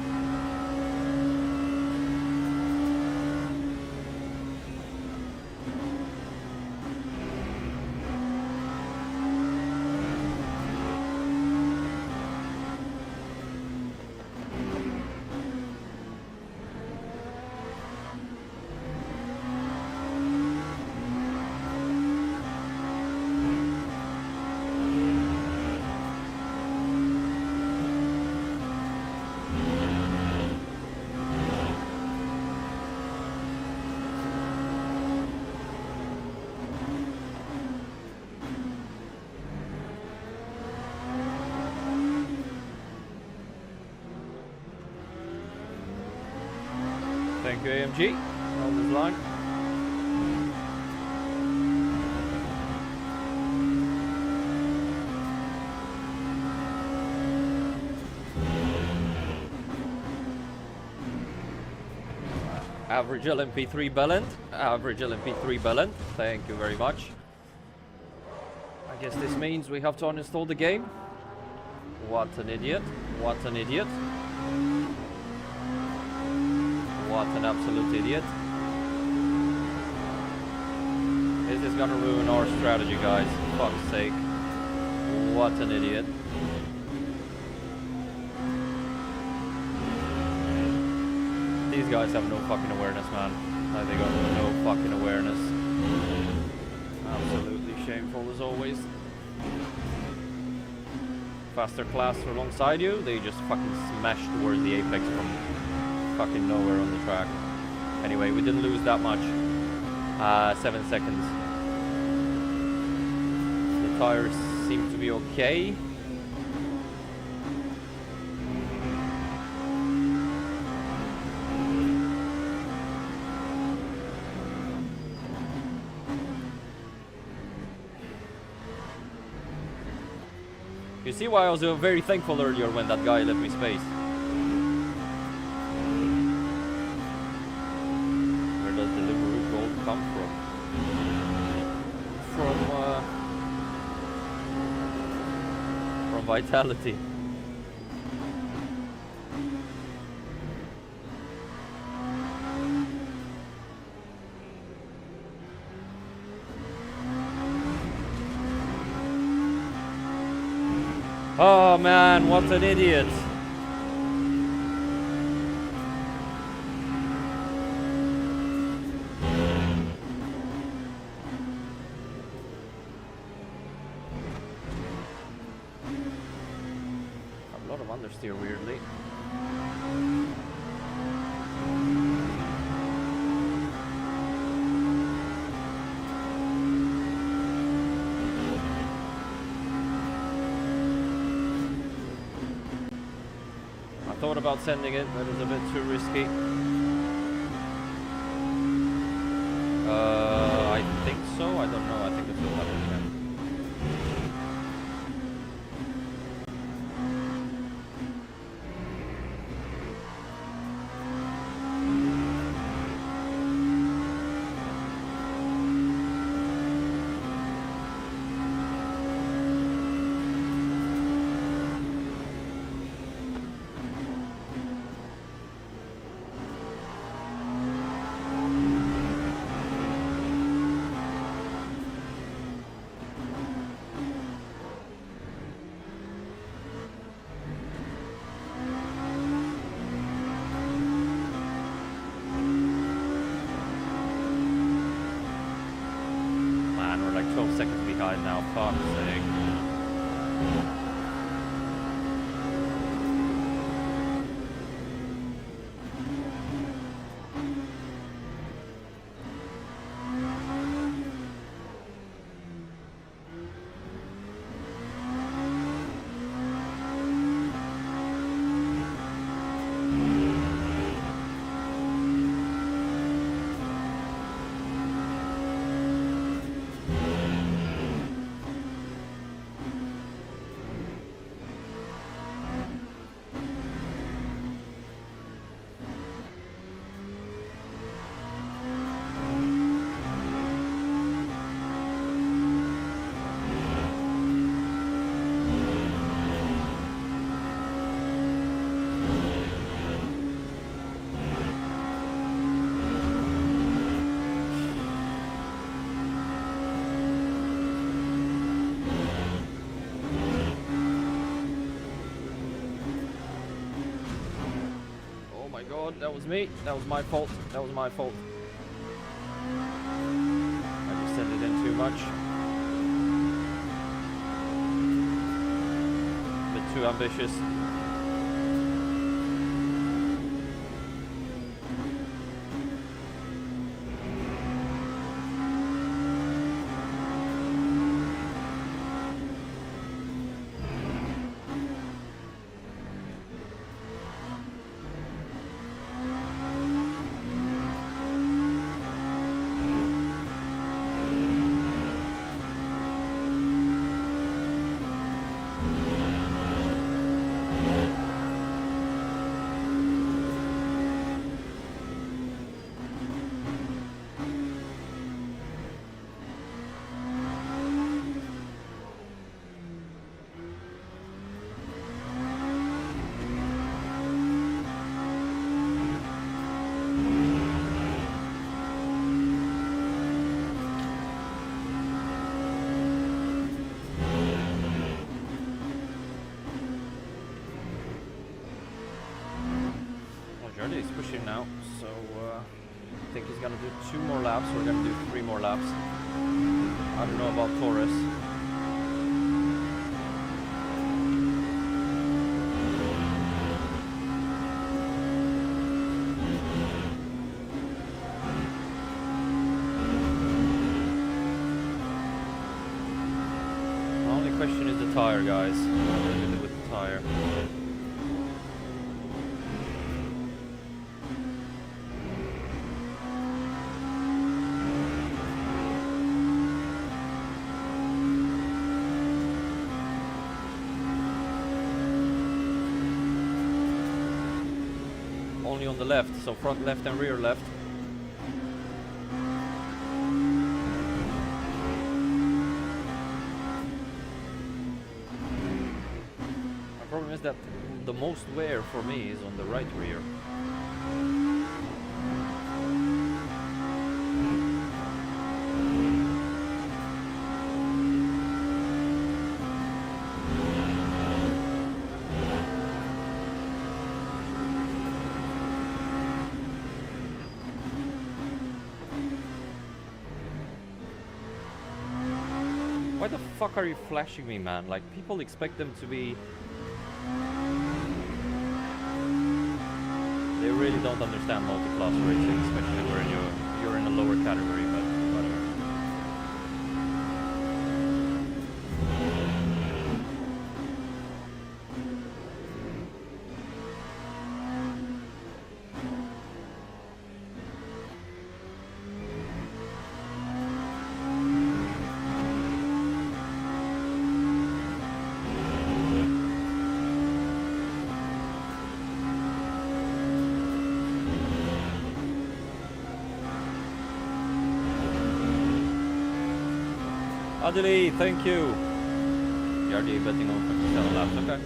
Thank you, AMG. Hold this line. Average LMP3 balance. Average LMP3 balance. Thank you very much. I guess this means we have to uninstall the game. What an idiot. What an idiot. What an absolute idiot. This is gonna ruin our strategy, guys. For fuck's sake. What an idiot. These guys have no fucking awareness, man. They got no fucking awareness. Absolutely shameful as always. Faster class alongside you, they just fucking smash towards the apex from fucking nowhere on the track. Anyway, we didn't lose that much. 7 seconds. The tires seem to be okay. You see why I was very thankful earlier when that guy let me space. Come from Vitality. Oh man, what an idiot. Understeer weirdly. I thought about sending it, but it's a bit too risky. I think so. I don't know. I think it's will happen again. Now, fuck's sake. that was me. That was my fault. That was my fault. I just sent it in too much. A bit too ambitious. He's pushing now, so I think he's gonna do 2 more laps. We're gonna do 3 more laps. I don't know about Torres. The only question is the tire, guys. What do we do with the tire? Only on the left, so front left and rear left. My problem is that the most wear for me is on the right rear. Why the fuck are you flashing me, man? Like, people expect them to be... They really don't understand multi-class racing, especially when you're in a lower category, but whatever. Adeli, thank you. Yardi betting on 57 laps, okay.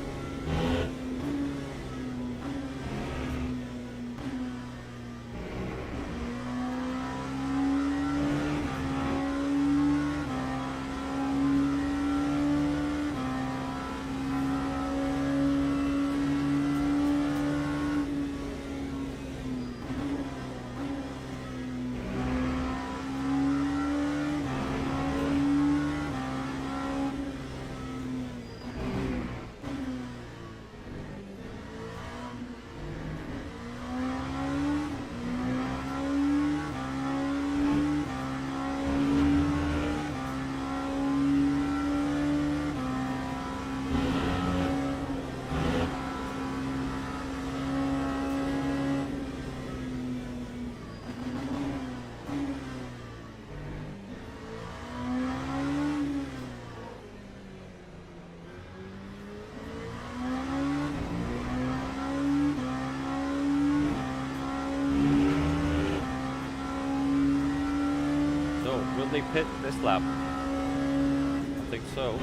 Will they pit this lap? I think so.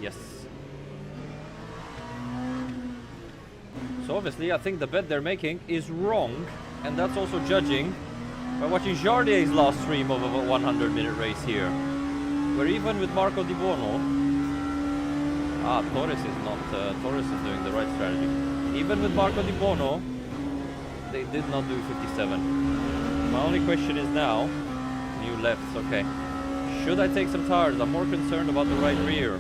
Yes. So obviously I think the bet they're making is wrong, and that's also judging by watching Jardier's last stream of a 100-minute race here, where even with Marco Di Buono, Torres is not. Torres is doing the right strategy. Even with Marco Di Bono, they did not do 57. My only question is now, new lefts, okay. Should I take some tires? I'm more concerned about the right rear.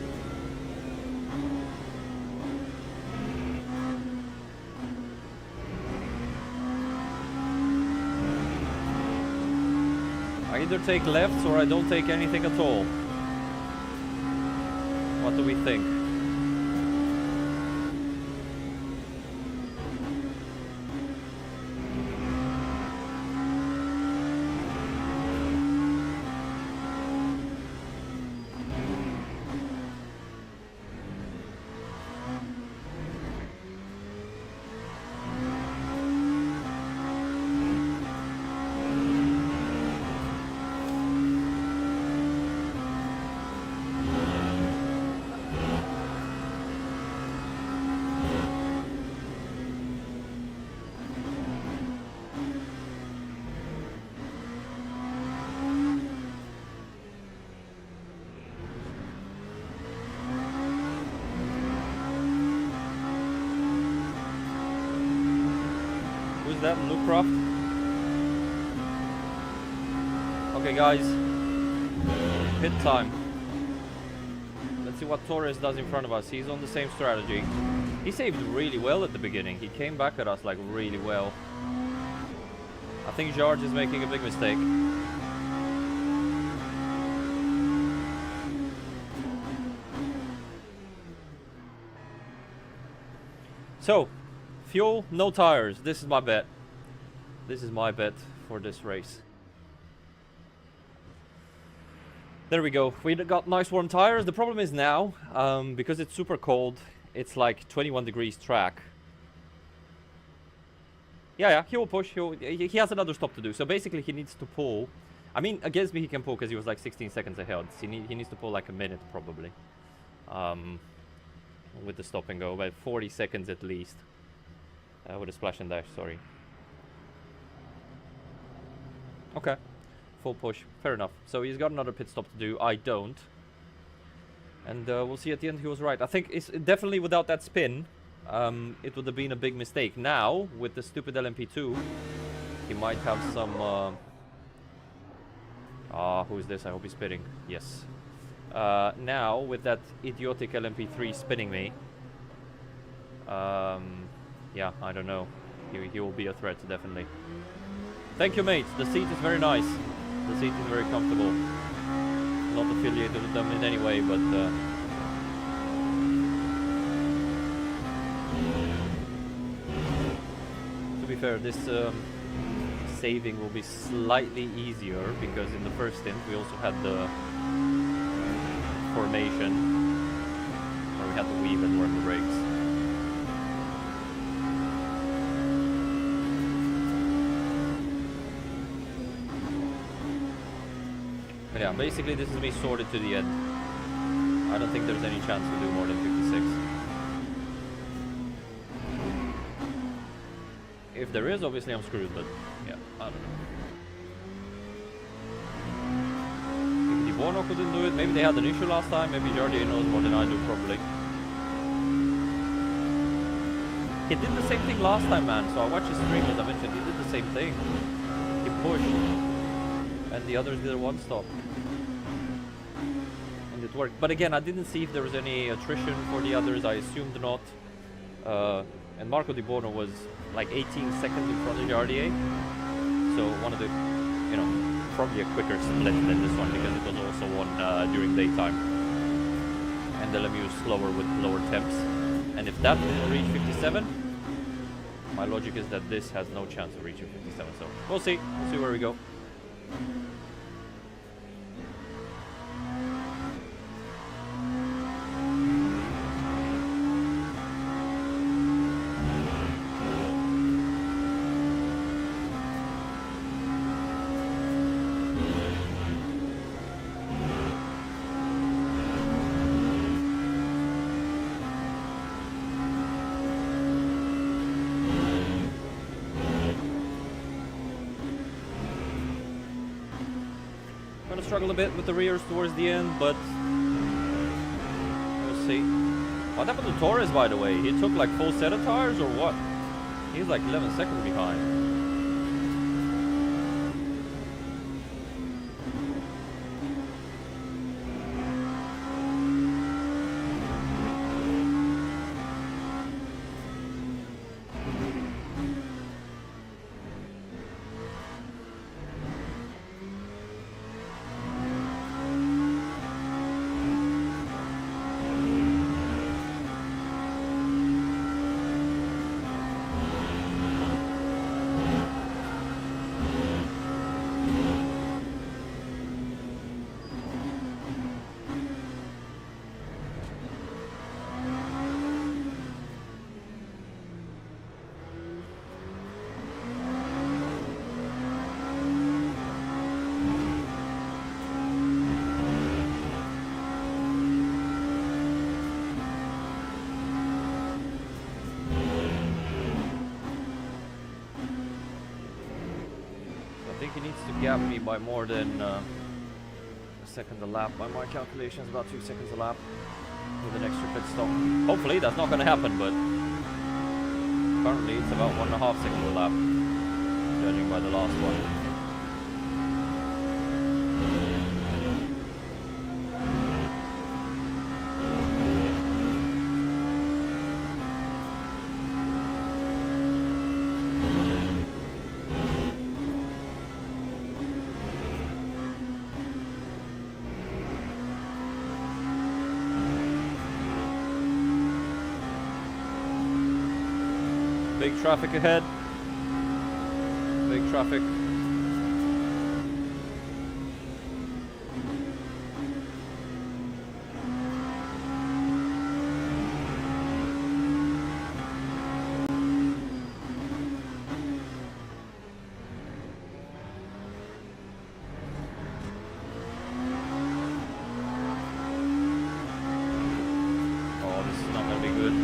I either take lefts or I don't take anything at all. What do we think? That Lucroft. Okay guys, pit time. Let's see what Torres does in front of us. He's on the same strategy. He saved really well at the beginning. He came back at us like really well. I think George is making a big mistake. So, fuel, no tires. This is my bet. This is my bet for this race. There we go. We got nice warm tires. The problem is now, because it's super cold, it's like 21 degrees track. Yeah, he will push. He has another stop to do. So basically he needs to pull. I mean, against me he can pull because he was like 16 seconds ahead. He needs to pull like a minute probably. With the stop and go, about 40 seconds at least. With a splash and dash, sorry. Okay, full push, fair enough. So he's got another pit stop to do, I don't. And we'll see at the end he was right. I think it's definitely without that spin, it would have been a big mistake. Now, with the stupid LMP2, he might have some... who is this? I hope he's spinning. Yes. Now, with that idiotic LMP3 spinning me, yeah, I don't know. He will be a threat, definitely. Thank you, mate. The seat is very nice. The seat is very comfortable. Not affiliated with them in any way, but... to be fair, this saving will be slightly easier, because in the first stint we also had the formation, where we had to weave and work the brakes. Yeah, basically this is me sorted to the end. I don't think there's any chance we'll do more than 56. If there is, obviously I'm screwed, but yeah, I don't know. If Di Bono couldn't do it, maybe they had an issue last time, maybe Jordi knows more than I do probably. He did the same thing last time, man, so I watched his stream, as I mentioned, he did the same thing. He pushed, and the others did a one stop. And it worked. But again, I didn't see if there was any attrition for the others, I assumed not. And Marco Di Bono was like 18 seconds in front of the RDA. So one of the, you know, probably a quicker split than this one, because it was also one during daytime. And the LMU is slower with lower temps. And if that didn't reach 57, my logic is that this has no chance of reaching 57. So we'll see where we go. Struggle a bit with the rears towards the end, but we'll see. What happened to Torres, by the way? He took like full set of tires or what? He's like 11 seconds behind. He needs to gap me by more than a second a lap. By my calculations, about 2 seconds a lap with an extra pit stop. Hopefully that's not going to happen, but currently it's about 1.5 seconds a lap, judging by the last one. Big traffic ahead. Big traffic. Oh, this is not going to be good.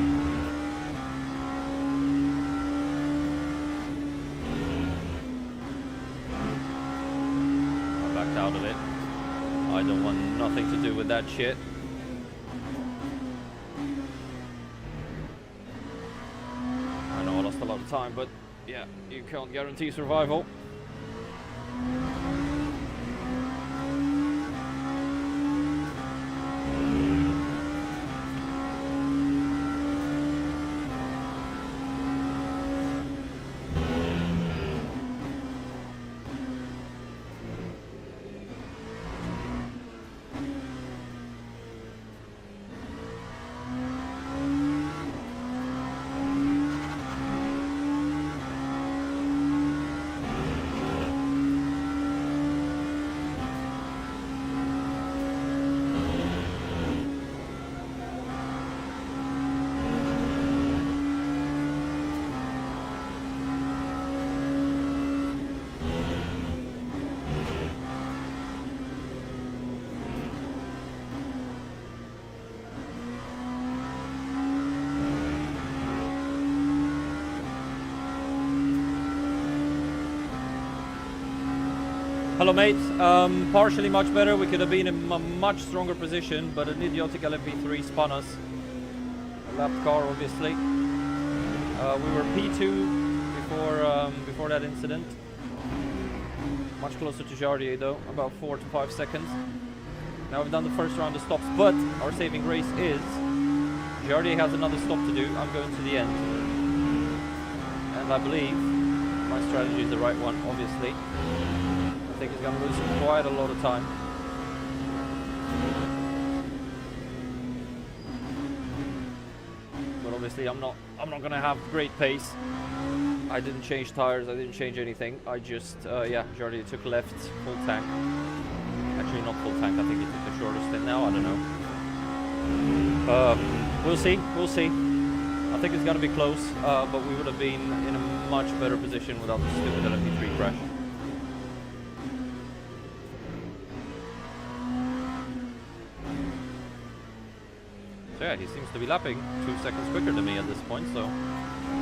Out of it. I don't want nothing to do with that shit. I know I lost a lot of time, but yeah, you can't guarantee survival. Hello mate, partially much better. We could have been in a much stronger position, but an idiotic LMP3 spun us. A lapped car, obviously. We were P2 before that incident. Much closer to Jardier though, about 4 to 5 seconds. Now we've done the first round of stops, but our saving grace is Jardier has another stop to do. I'm going to the end. And I believe my strategy is the right one, obviously. I think he's going to lose quite a lot of time. But obviously I'm not going to have great pace. I didn't change tires, I didn't change anything. I just, yeah, Jardier took left, full tank. Actually not full tank, I think he took the shortest in now, I don't know. We'll see. I think it's going to be close, but we would have been in a much better position without the stupid LMP3 crash. So yeah, he seems to be lapping 2 seconds quicker than me at this point, so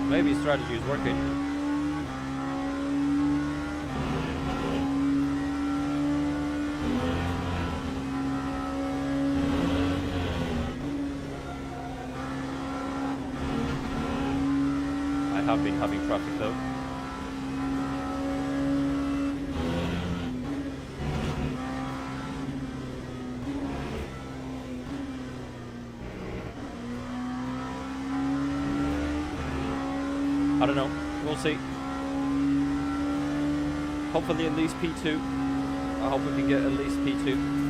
maybe his strategy is working. have been having traffic though. I don't know. We'll see. Hopefully at least P2. I hope we can get at least P2.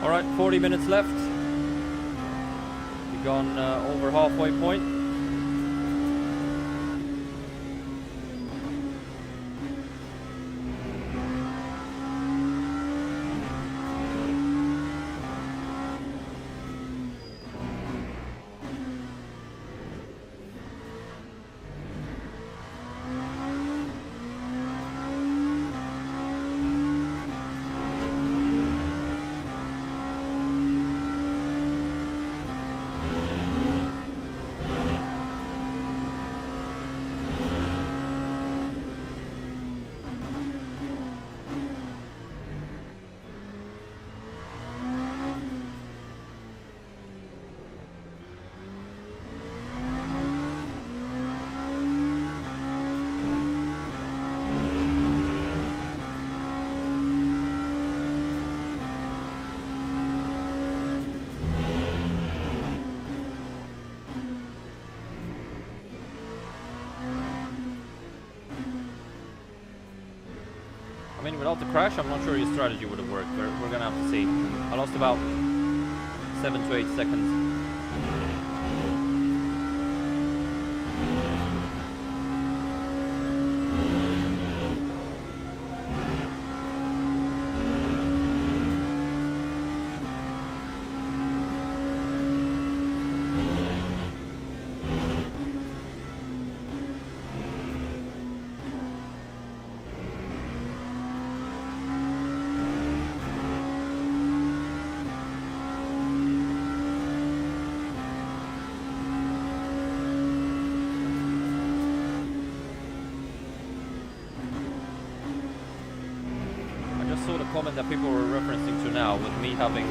Alright, 40 minutes left. We've gone over halfway point. I mean, without the crash, I'm not sure your strategy would have worked, but we're gonna have to see. I lost about 7 to 8 seconds. Comment that people were referencing to now with me having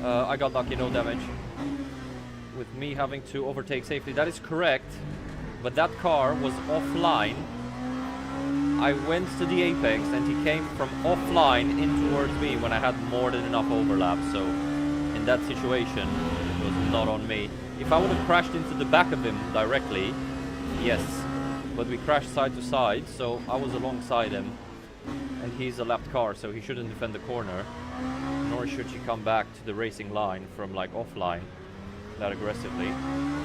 I got lucky, no damage, with me having to overtake safely. That is correct, but that car was offline. I went to the apex and he came from offline in towards me when I had more than enough overlap, so in that situation it was not on me. If I would have crashed into the back of him directly, yes, but we crashed side to side, so I was alongside him. And he's a lapped car, so he shouldn't defend the corner, nor should he come back to the racing line from like offline that aggressively.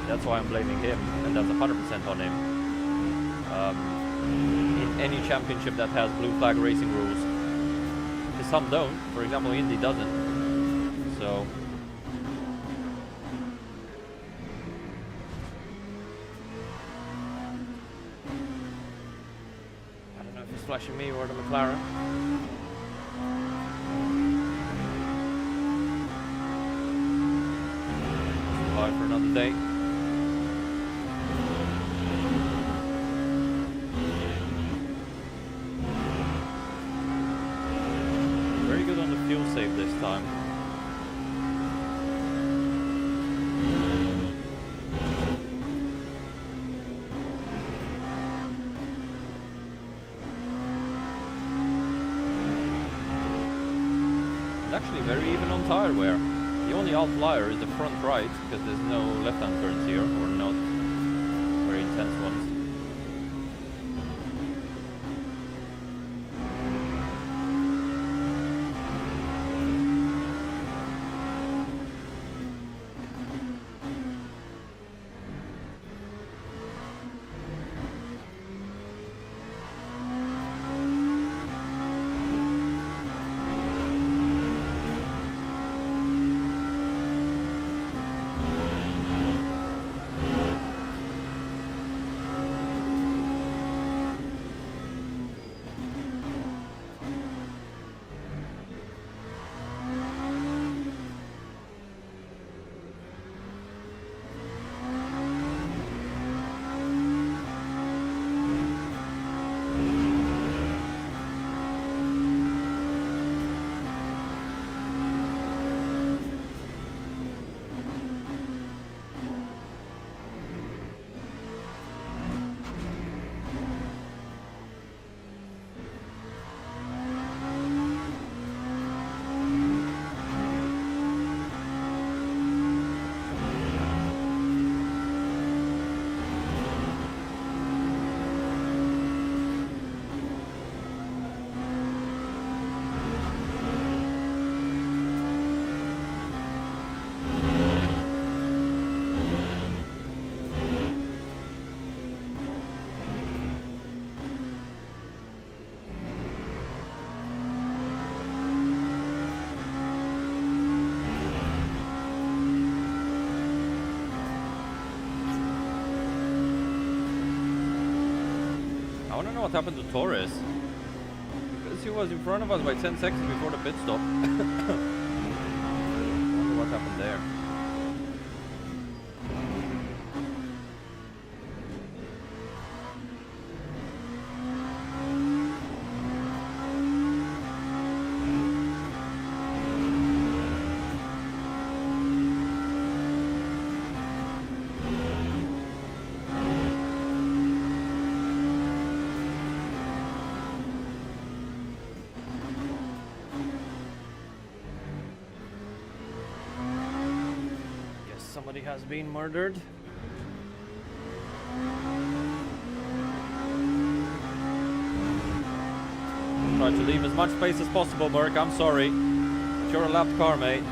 That's why I'm blaming him, and that's 100% on him. In any championship that has blue flag racing rules, because some don't. For example, Indy doesn't. So flashing me or the McLaren. Survive for another day. Very good on the fuel save this time. Actually very even on tire wear. The only outlier is the front right, because there's no left-hand turns here, or not very intense ones. I want to know what happened to Torres, because he was in front of us by 10 seconds before the pit stop. I wonder what happened there. Somebody has been murdered. Try to leave as much space as possible, Burke. I'm sorry. But you're a lapped car, mate.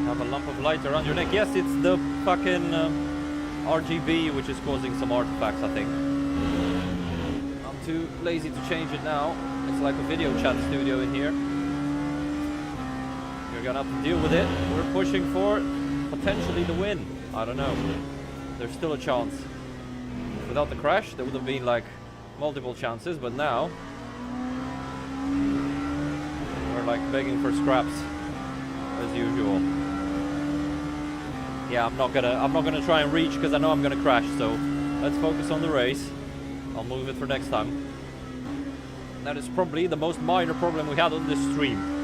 Have a lump of light around your neck. Yes, it's the fucking RGB which is causing some artifacts, I think. I'm too lazy to change it now. It's like a video chat studio in here. You're gonna have to deal with it. We're pushing for potentially the win. I don't know. There's still a chance. Without the crash, there would have been like multiple chances, but now we're like begging for scraps as usual. Yeah, I'm not gonna try and reach because I know I'm gonna crash, so let's focus on the race. I'll move it for next time. That is probably the most minor problem we had on this stream.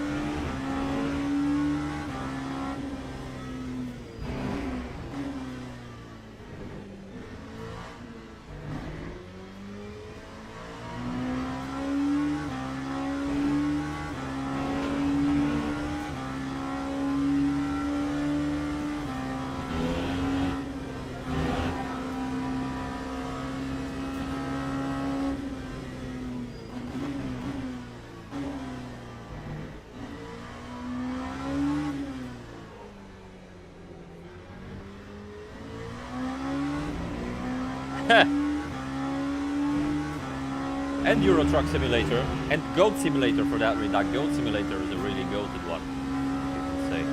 and Euro Truck Simulator, and Goat Simulator for that. That Goat Simulator is a really goated one, you can say.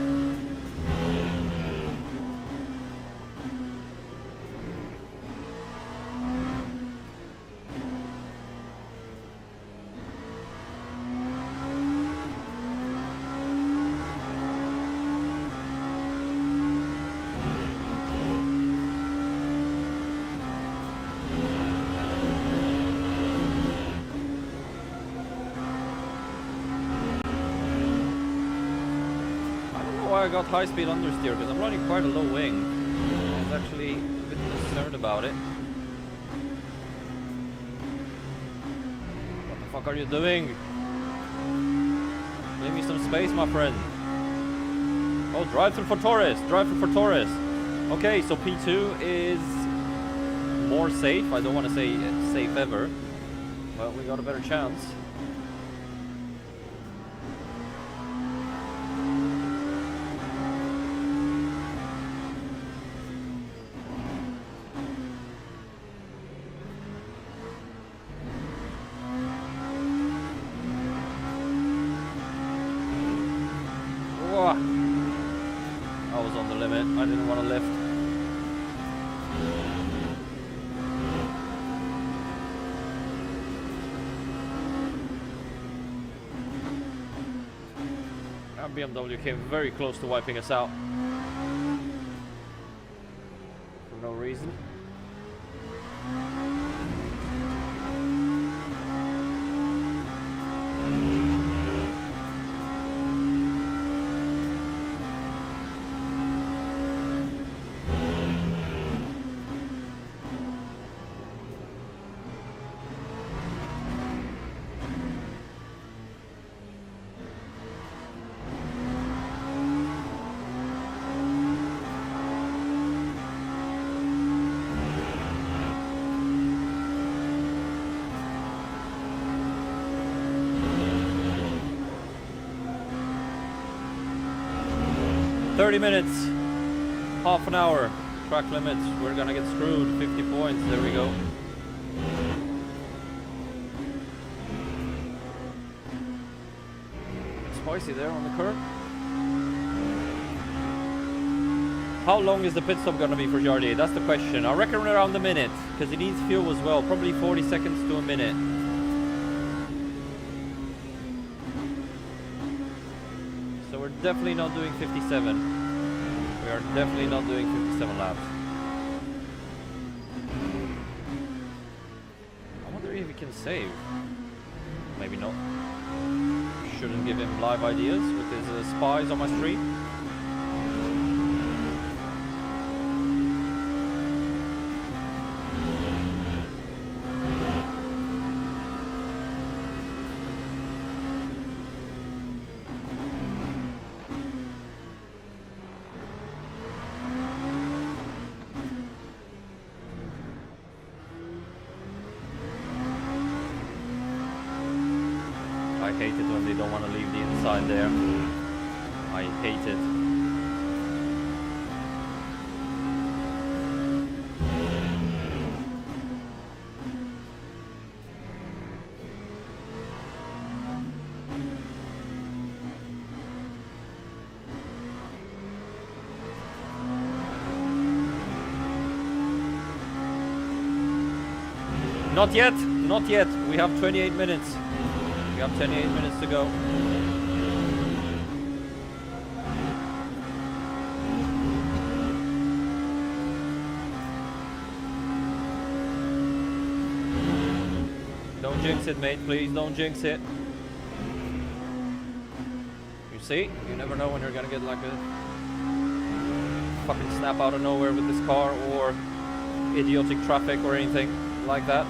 I got high speed understeer because I'm running quite a low wing. I was actually a bit concerned about it. What the fuck are you doing? Leave me some space, my friend. Oh, drive through Forte. Drive through Forte. Okay, so P2 is more safe. I don't want to say safe ever, but we got a better chance. I was on the limit. I didn't want to lift. Our BMW came very close to wiping us out. For no reason. $30 minutes, half an hour, track limits, we're gonna get screwed, 50 points, there we go. Spicy there on the curb. How long is the pit stop gonna be for Jardier? That's the question. I reckon around a minute, because he needs fuel as well, probably 40 seconds to a minute. So we're definitely not doing 57. We are definitely not doing 57 laps. I wonder if he can save. Maybe not. Shouldn't give him live ideas with his spies on my street. I hate it when they don't want to leave the inside there. I hate it. Not yet, not yet. We have 28 minutes. We have 28 minutes to go. Don't jinx it, mate. Please don't jinx it. You see? You never know when you're gonna get like a fucking snap out of nowhere with this car, or idiotic traffic or anything like that.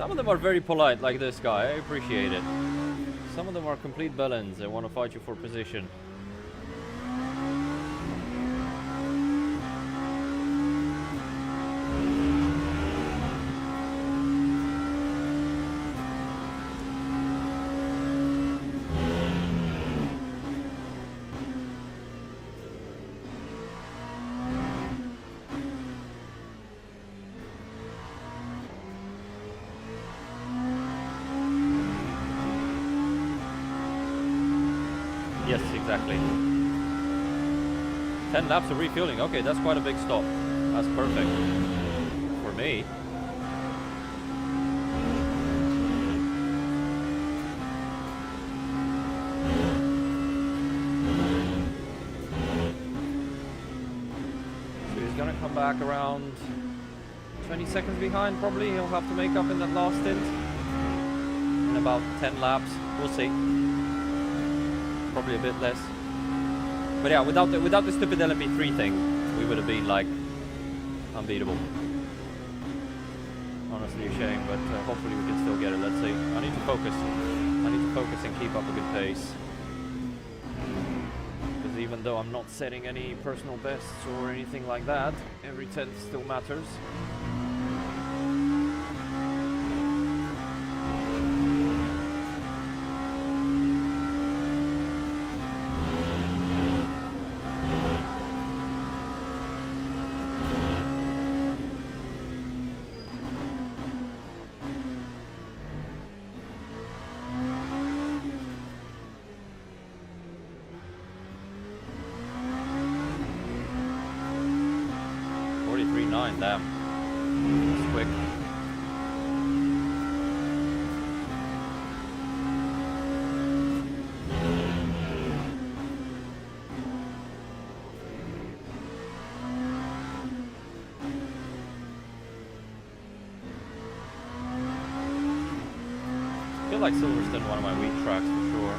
Some of them are very polite, like this guy. I appreciate it. Some of them are complete bellends. They want to fight you for position. Yes, exactly. 10 laps of refueling. Okay, that's quite a big stop. That's perfect. For me. So he's gonna come back around 20 seconds behind, probably. He'll have to make up in that last stint. In about 10 laps. We'll see. Probably a bit less. But yeah, without the stupid LMP3 thing, we would have been like unbeatable. Honestly, a shame, but hopefully we can still get it. Let's see. I need to focus. I need to focus and keep up a good pace. Because even though I'm not setting any personal bests or anything like that, every 10th still matters. Damn. It's quick. I feel like Silverstone, one of my weak tracks for sure.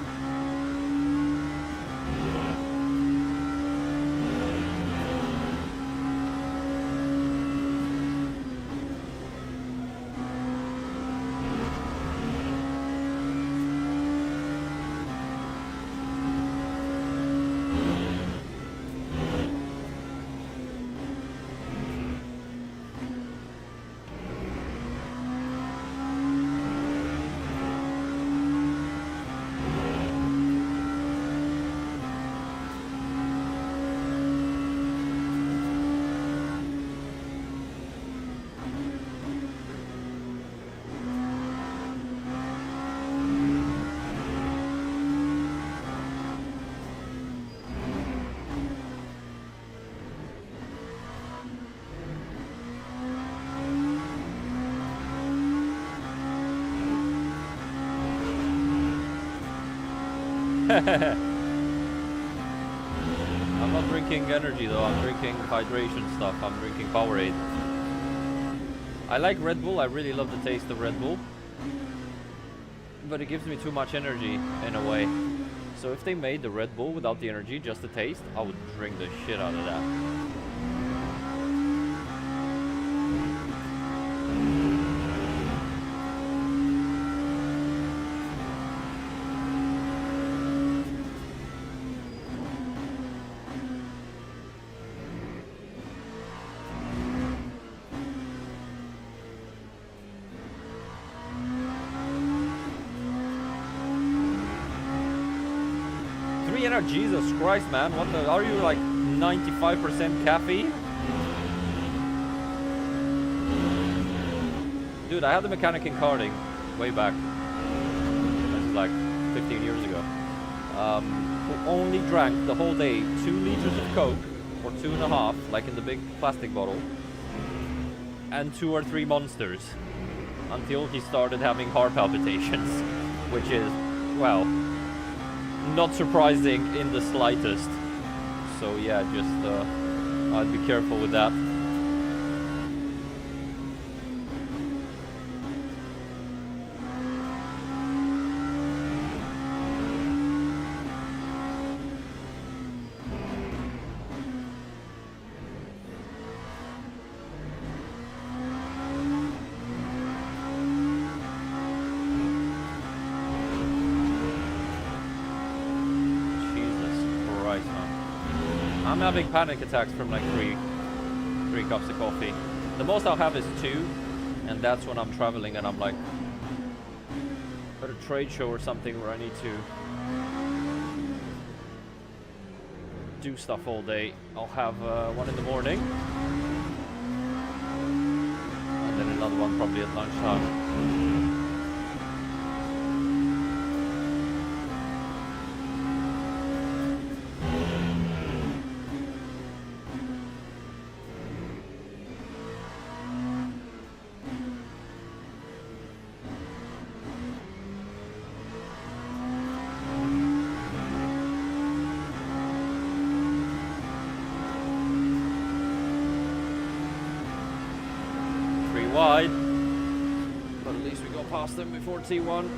I'm not drinking energy though, I'm drinking hydration stuff, I'm drinking Powerade. I like Red Bull, I really love the taste of Red Bull. But it gives me too much energy in a way. So if they made the Red Bull without the energy, just the taste, I would drink the shit out of that. Jesus Christ, man, what the, are you like 95% caffeine? Dude, I had the mechanic in karting way back. This is like 15 years ago. Who only drank the whole day 2 liters of Coke, or 2.5, like in the big plastic bottle, and 2 or 3 Monsters, until he started having heart palpitations, which is, well, not surprising in the slightest. So yeah, just I'd be careful with that. having panic attacks from like three cups of coffee. The most I'll have is 2, and that's when I'm traveling and I'm like at a trade show or something where I need to do stuff all day. I'll have 1 in the morning, and then another one probably at lunchtime. Wide, but at least we got past them before T1.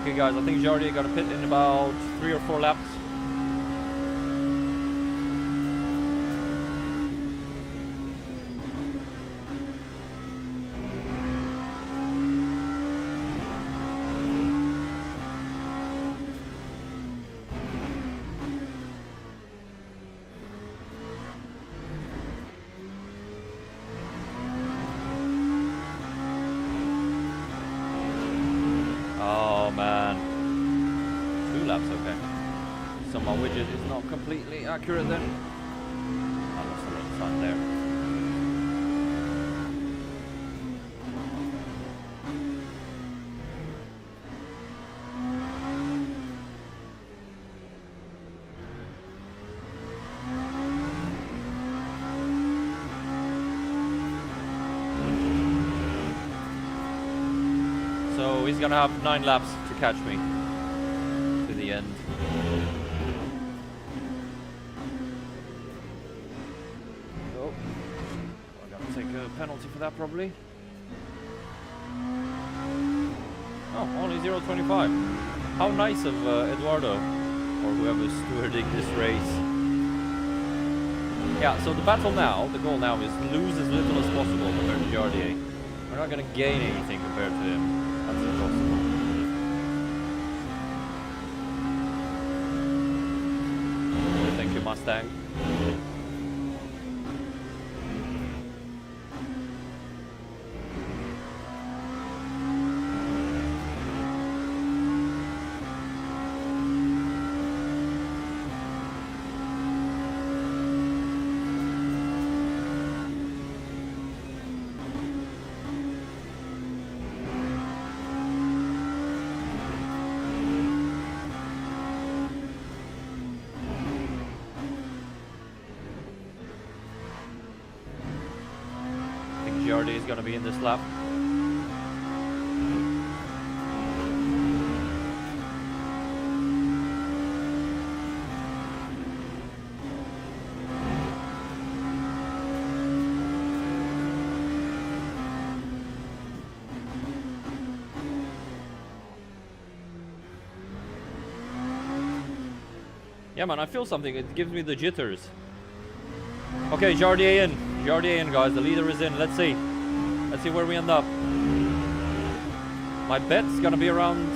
Okay guys, I think Jardy got a pit in about 3 or 4 laps. So my widget is not completely accurate then. I lost a little time there. So he's gonna have 9 laps to catch me to the end. Penalty for that probably. Oh, only 0.25. How nice of Eduardo or whoever's stewarding this race. Yeah, so the battle now, the goal now is lose as little as possible compared to Jardier. We're not going to gain anything compared to him. That's impossible. Thank you, Mustang. Jardy is going to be in this lap. Yeah man, I feel something, it gives me the jitters. Okay, Jardier in. Jardier in, guys. The leader is in. Let's see. Let's see where we end up. My bet's gonna be around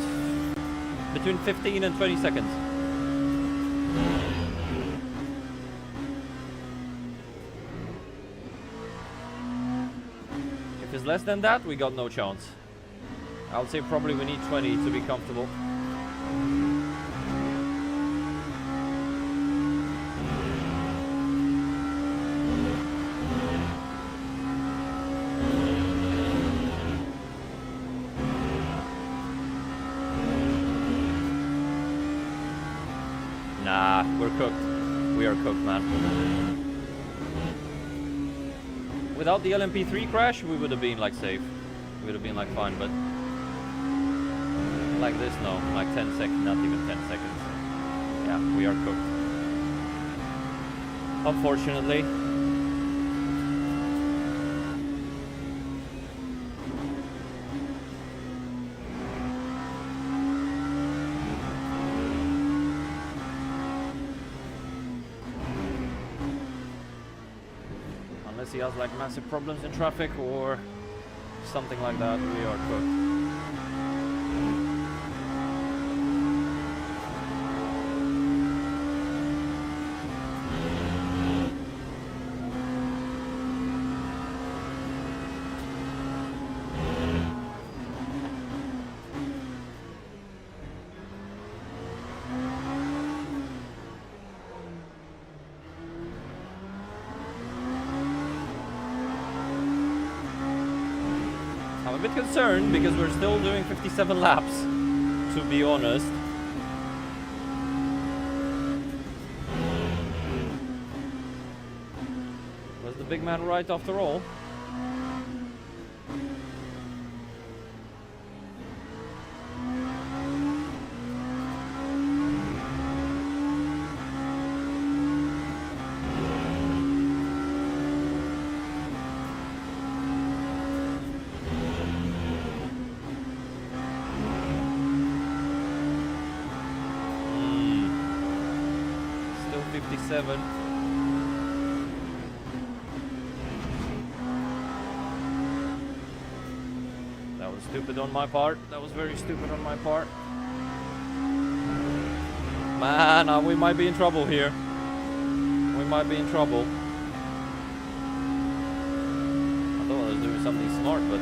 between 15 and 20 seconds. If it's less than that, we got no chance. I would say probably we need 20 to be comfortable. Nah, we're cooked. We are cooked, man. Without the LMP3 crash, we would have been like safe. We would have been like fine, but like this, no. Like 10 seconds, not even 10 seconds. Yeah, we are cooked. Unfortunately. unless he has like massive problems in traffic or something like that, we are cooked. I'm a bit concerned because we're still doing 57 laps, to be honest. Was the big man right after all? Still 57. That was stupid on my part. That was very stupid on my part. Man, we might be in trouble here. We might be in trouble. I thought I was doing something smart, but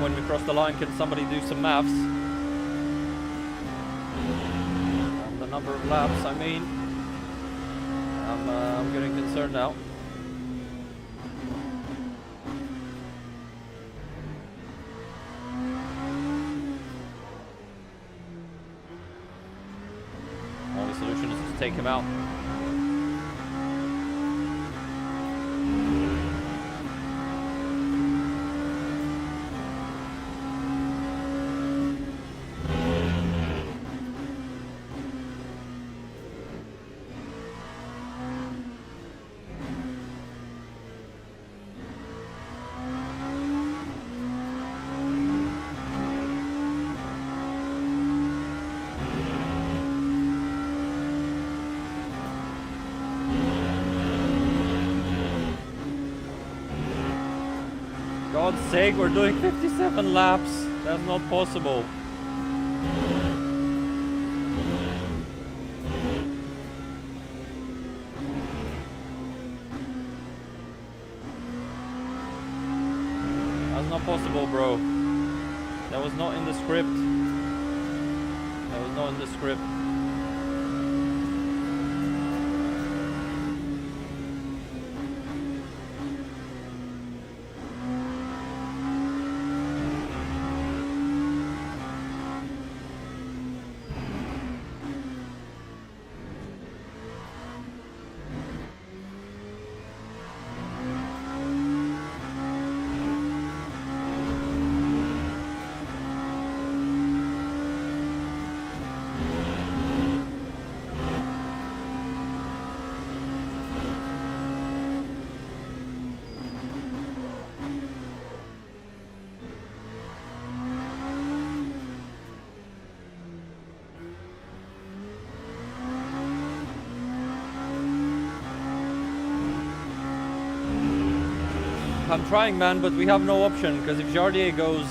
when we cross the line, can somebody do some maths? On the number of laps, I mean. I'm getting concerned now. Only solution is to take him out. God's sake, we're doing 57 laps. That's not possible. That's not possible, bro. That was not in the script. That was not in the script. I'm trying, man, but we have no option, because if Jardier goes...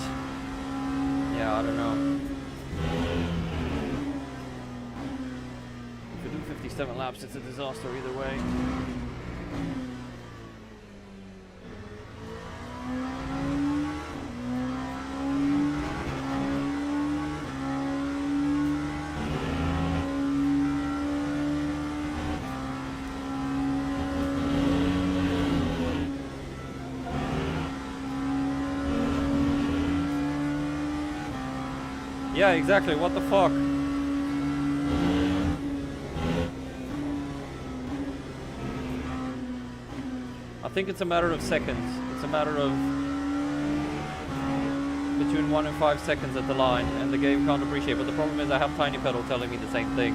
Yeah, I don't know. If we do 57 laps, it's a disaster either way. Yeah, exactly, what the fuck? I think it's a matter of seconds. It's a matter of between 1 and 5 seconds at the line, and the game can't appreciate. But the problem is I have Tiny Pedal telling me the same thing.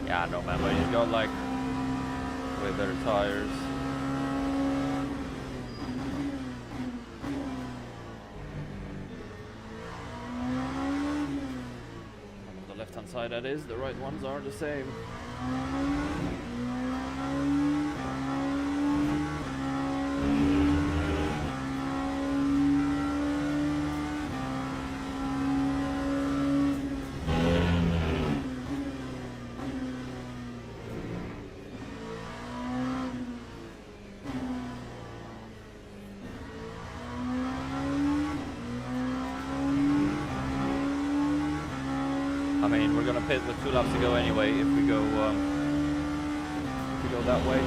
I don't know, man, but he's got like way better tires. On the left hand side that is, the right ones are the same. I mean, we're gonna pit with 2 laps to go anyway if we go that way.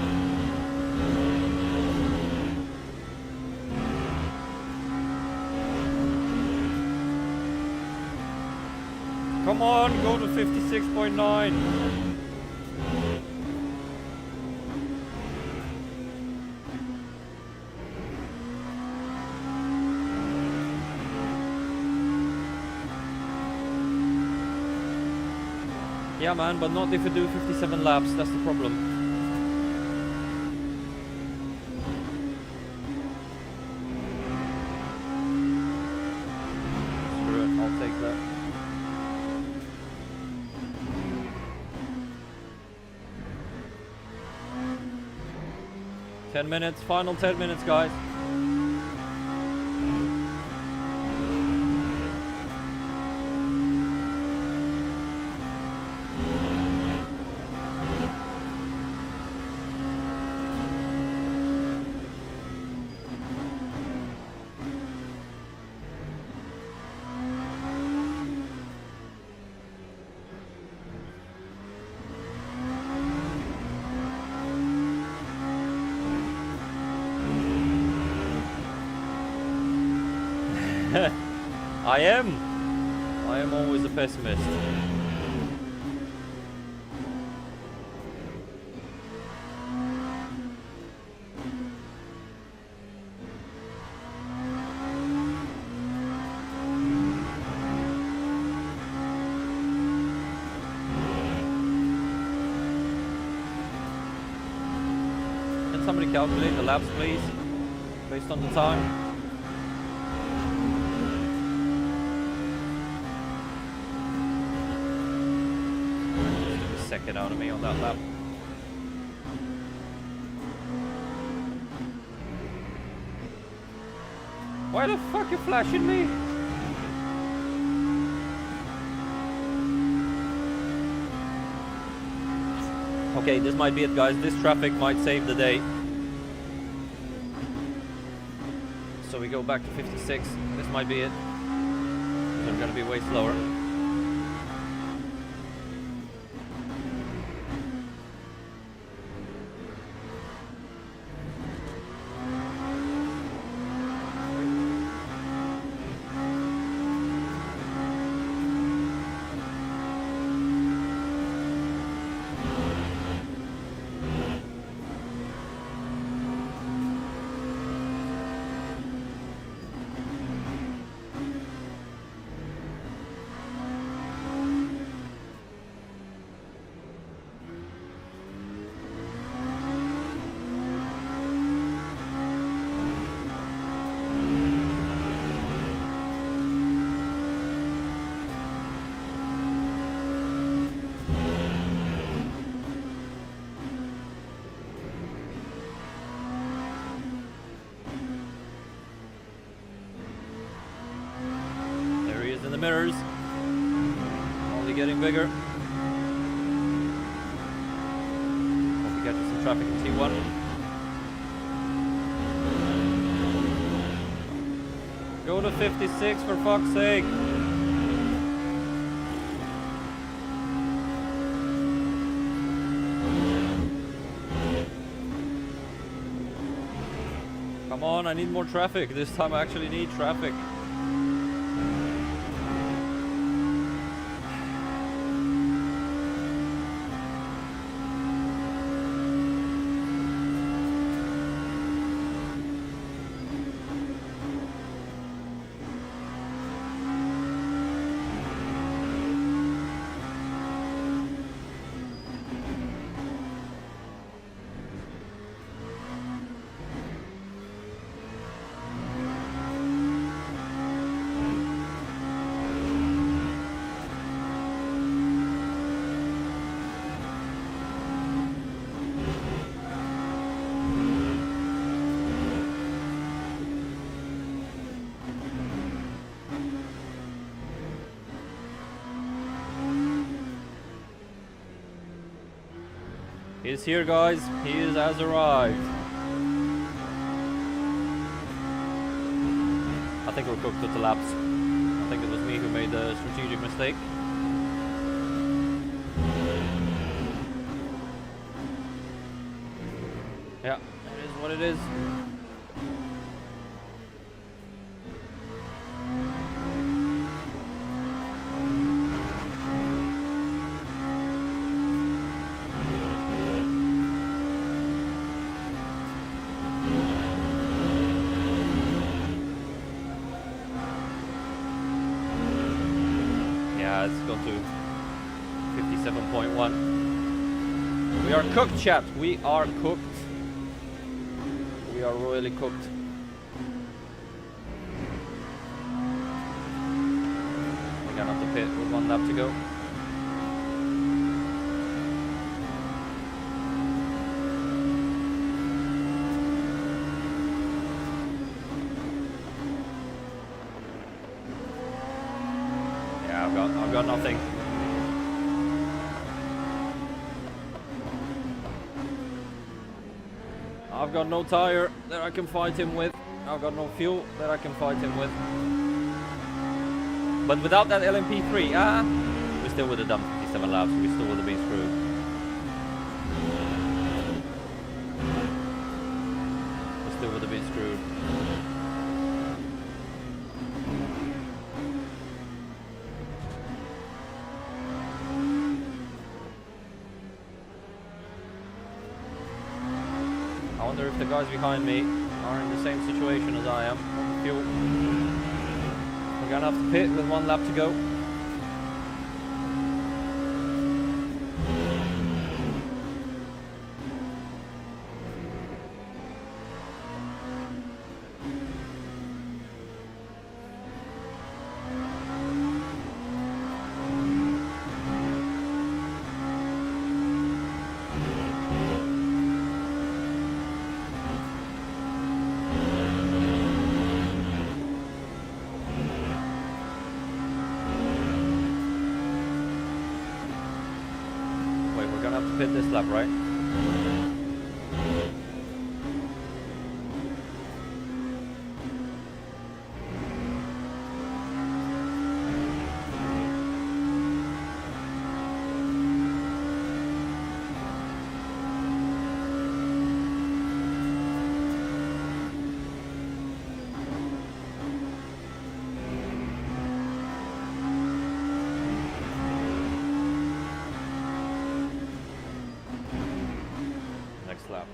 Come on, go to 56.9. Yeah, man, but not if you do 57 laps, that's the problem. Screw it, I'll take that. Ten minutes, final 10 minutes, guys. I am always a pessimist. Can somebody calculate the laps, please, based on the time? Second out of me on that lap. Why the fuck you flashing me? Okay, this might be it, guys. This traffic might save the day. So we go back to 56. This might be it. They're gonna be way slower. In the mirrors, only getting bigger. Hope we get some traffic in T1. Go to 56 for fuck's sake. Come on, I need more traffic. This time I actually need traffic. He's here, guys. He has arrived. I think we're cooked with the laps. I think it was me who made the strategic mistake. Yeah, it is what it is. It's gone to 57.1. We are cooked, chat. We are cooked. We are royally cooked. We're gonna have to pit with 1 lap to go. I've got nothing. I've got no tire that I can fight him with. I've got no fuel that I can fight him with. But without that LMP3, we still would have done 57 laps. We still would have been screwed. We still would have been screwed. I wonder if the guys behind me are in the same situation as I am on the fuel. We're gonna have to pit with 1 lap to go. Pit this lap, right? Lap.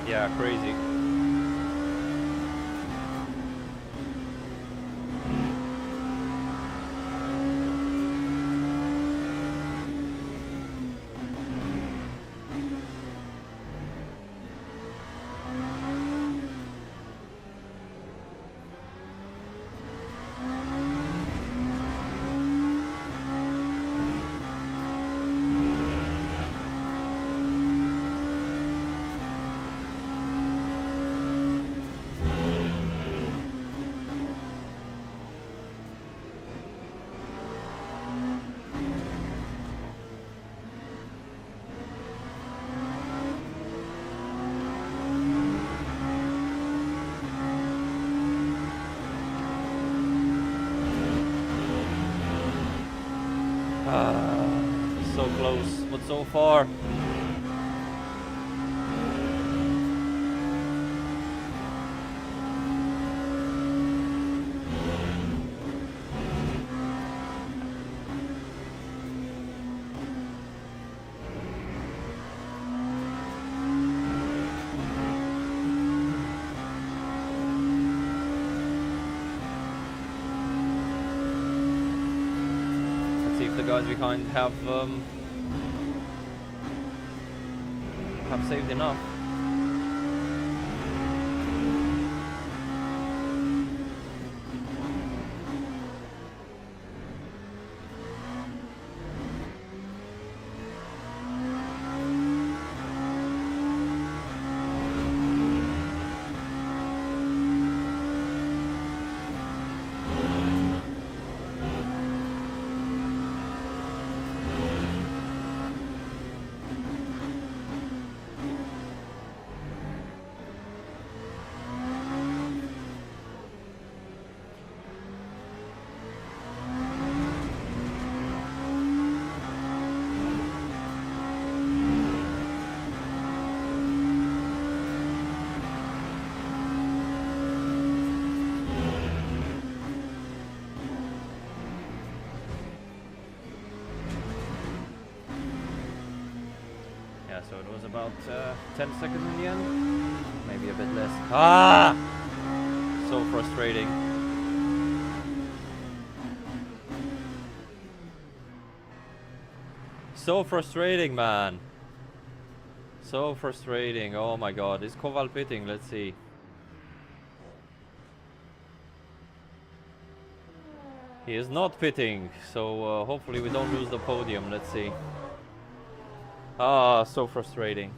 Yeah, crazy. so far. The guys behind have saved enough. So it was about 10 seconds in the end, maybe a bit less. Ah! So frustrating. So frustrating, man. So frustrating. Oh my god. Is Koval pitting? Let's see. He is not pitting, so hopefully we don't lose the podium. Let's see. Ah, so frustrating.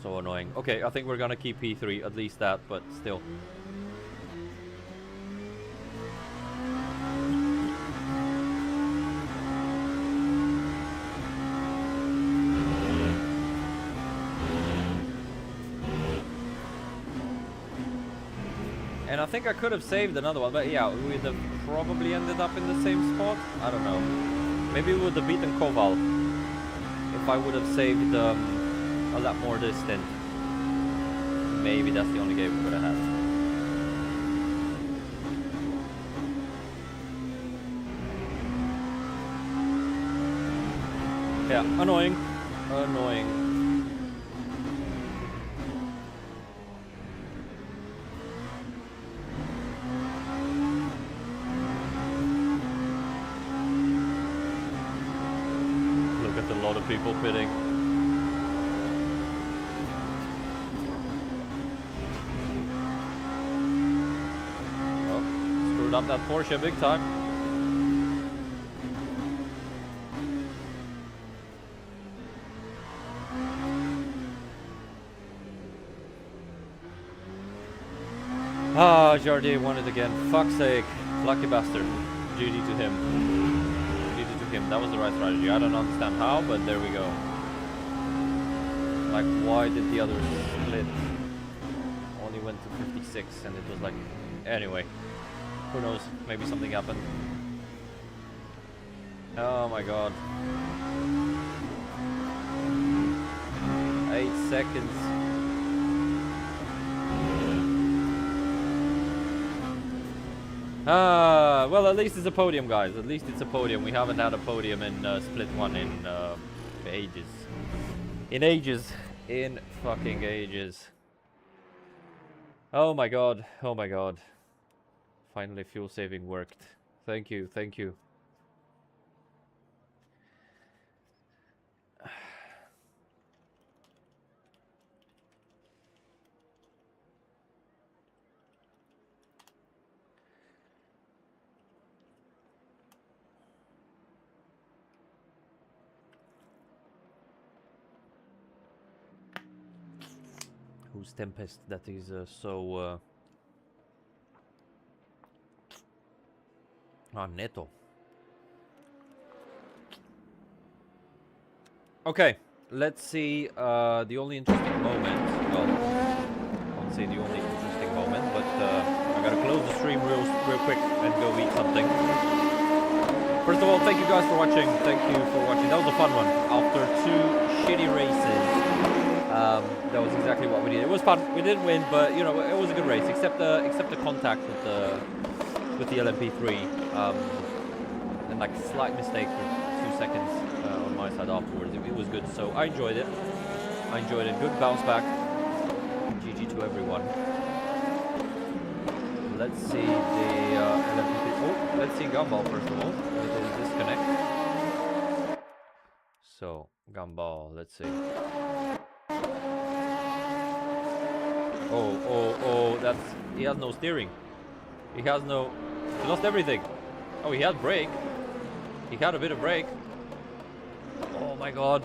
So annoying. Okay, I think we're gonna keep P3, at least that, but still. And I think I could have saved another one, but yeah, we'd have probably ended up in the same spot. I don't know. Maybe we would have beaten Koval if I would have saved a lot more distant. Maybe that's the only game we could have had. Yeah, annoying. Annoying. People pitting. Oh, screwed up that Porsche big time. Ah, Jardier won it again. Fuck's sake. Lucky bastard. GG to him. That was the right strategy. I don't understand how, but there we go. Like, why did the others split? Only went to 56 and it was like... Anyway. Who knows? Maybe something happened. Oh my god. 8 seconds. Well, at least it's a podium, guys. At least it's a podium. We haven't had a podium in split one in ages. In ages. In fucking ages. Oh my god. Oh my god. Finally, fuel saving worked. Thank you. Thank you. Who's Tempest? That is so... Neto. Okay, let's see the only interesting moment. Well, I won't say the only interesting moment, but I gotta close the stream real quick and go eat something. First of all, thank you guys for watching. Thank you for watching. That was a fun one. After 2 shitty races, that was exactly what we did. It was fun. We didn't win, but you know, it was a good race, except the contact with the LMP3, and like slight mistake for 2 seconds on my side afterwards. It was good, so I enjoyed it. Good bounce back. GG to everyone. Let's see the LMP2. Oh, let's see Gumball first of all. Little disconnect. So Gumball, let's see. Oh, he has no steering. He lost everything. Oh, he had brake. He had a bit of brake. Oh my god.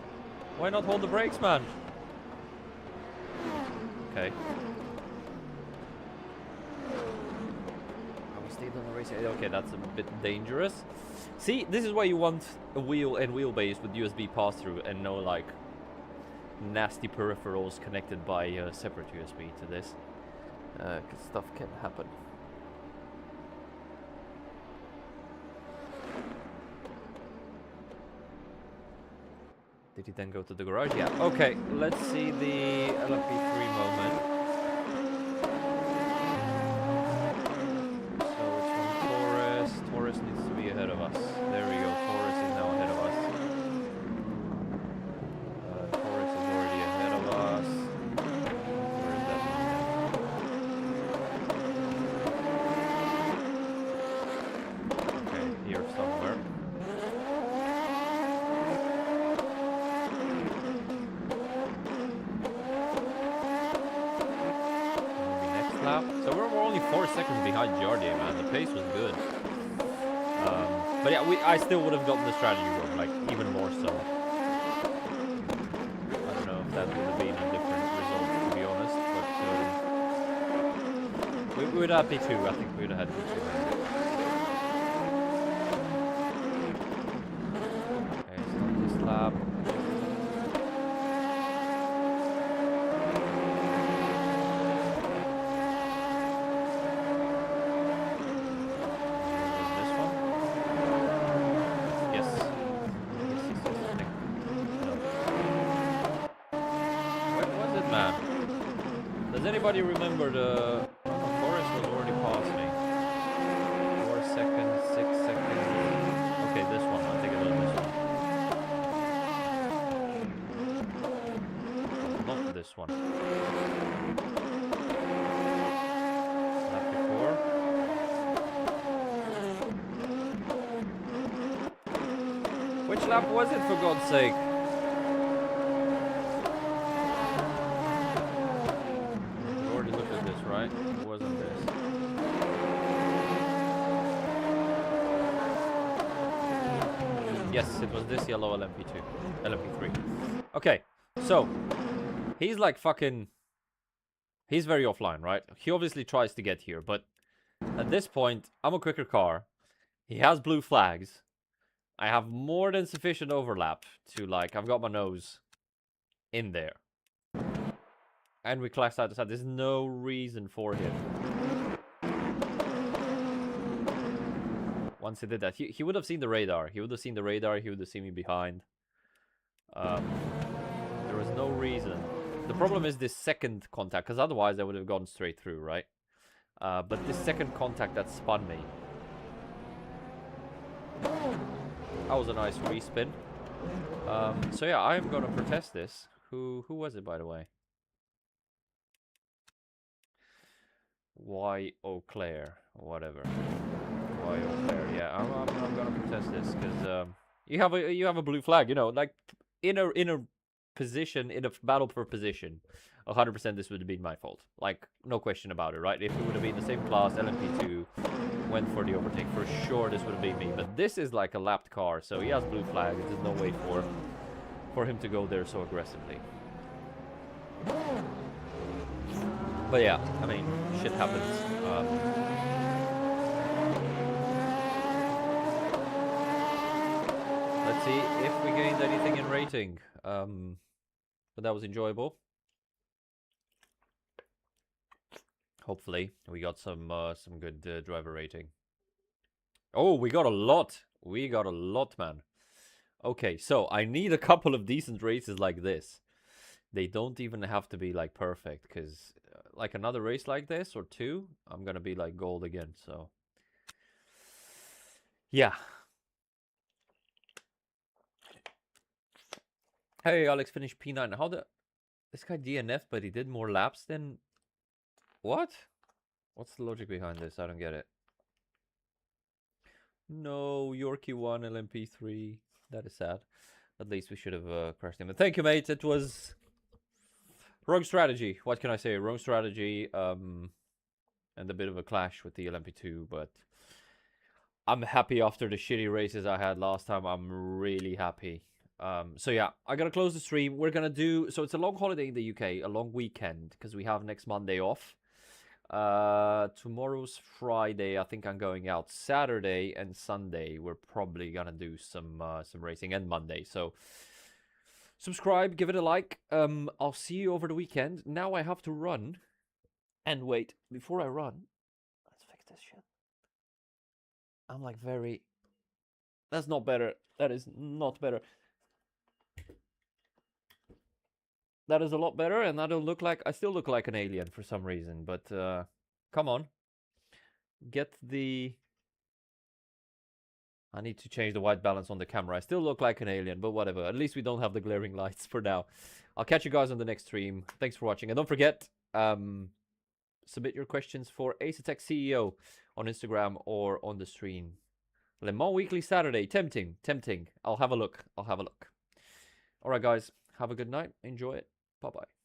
Why not hold the brakes, man? Okay. On the race. Okay, that's a bit dangerous. See, this is why you want a wheel and wheelbase with USB pass-through and no like nasty peripherals connected by separate USB to this, because stuff can happen. Did he then go to the garage? Yeah. Okay, let's see the LMP3 moment. Needs to be ahead of us. There we go. Taurus is now ahead of us. Taurus is already ahead of us. Where is that one? Okay, here somewhere. Maybe next lap. So we're only 4 seconds behind Jardier, man. The pace was good. But yeah, I still would have gotten the strategy wrong, like, even more so. I don't know if that would have been a different result, to be honest, but we would have P2, I think we would have had P2. Okay, start this lap. Does anybody remember the Forest was already past me? 4 seconds, 6 seconds. Okay, this one. I think it was this one. Not this one. Lap before. Which lap was it, for God's sake? Right? It wasn't this. Yes, it was this yellow LMP2. LMP3. Okay, so he's like fucking... He's very offline, right? He obviously tries to get here, but at this point, I'm a quicker car. He has blue flags. I have more than sufficient overlap to, like, I've got my nose in there. And we clash side to side. There's no reason for him. Once he did that, he would have seen the radar. He would have seen the radar. He would have seen me behind. There was no reason. The problem is this second contact, because otherwise I would have gone straight through, right? But this second contact that spun me. That was a nice respin. So yeah, I'm gonna protest this. Who was it, by the way? Y. O'Clair, whatever. Y. O'Clair, yeah, I'm gonna protest this because you have a blue flag, you know, like in a position, in a battle for position, 100% this would have been my fault, like no question about it, right? If it would have been the same class, LMP2 went for the overtake, for sure this would have been me. But this is like a lapped car, so he has blue flag. There's no way for him to go there so aggressively. But yeah, I mean, shit happens. Let's see if we gained anything in rating. But that was enjoyable. Hopefully, we got some good driver rating. Oh, we got a lot. We got a lot, man. Okay, so I need a couple of decent races like this. They don't even have to be like perfect, because like another race like this or two, I'm gonna be like gold again. So yeah. Hey, Alex finished P9. How the this guy DNF, but he did more laps than what? What's the logic behind this? I don't get it. No, Yorkie 1, LMP3. That is sad. At least we should have crashed him. But thank you, mate. It was wrong strategy. What can I say? Wrong strategy. And a bit of a clash with the LMP2. But I'm happy after the shitty races I had last time. I'm really happy. So yeah, I gotta close the stream. We're gonna do... So it's a long holiday in the UK. A long weekend. Because we have next Monday off. Tomorrow's Friday. I think I'm going out. Saturday and Sunday we're probably gonna do some racing, and Monday. So subscribe, give it a like. I'll see you over the weekend. Now I have to run. And wait, before I run, let's fix this shit. I'm like very... That's not better. That is not better. That is a lot better, and I don't look like... I still look like an alien for some reason, but come on. Get the... I need to change the white balance on the camera. I still look like an alien, but whatever. At least we don't have the glaring lights for now. I'll catch you guys on the next stream. Thanks for watching, and don't forget, submit your questions for Asetek CEO on Instagram or on the stream. Le Mans Weekly Saturday. Tempting. I'll have a look. Alright, guys. Have a good night. Enjoy it. Bye-bye.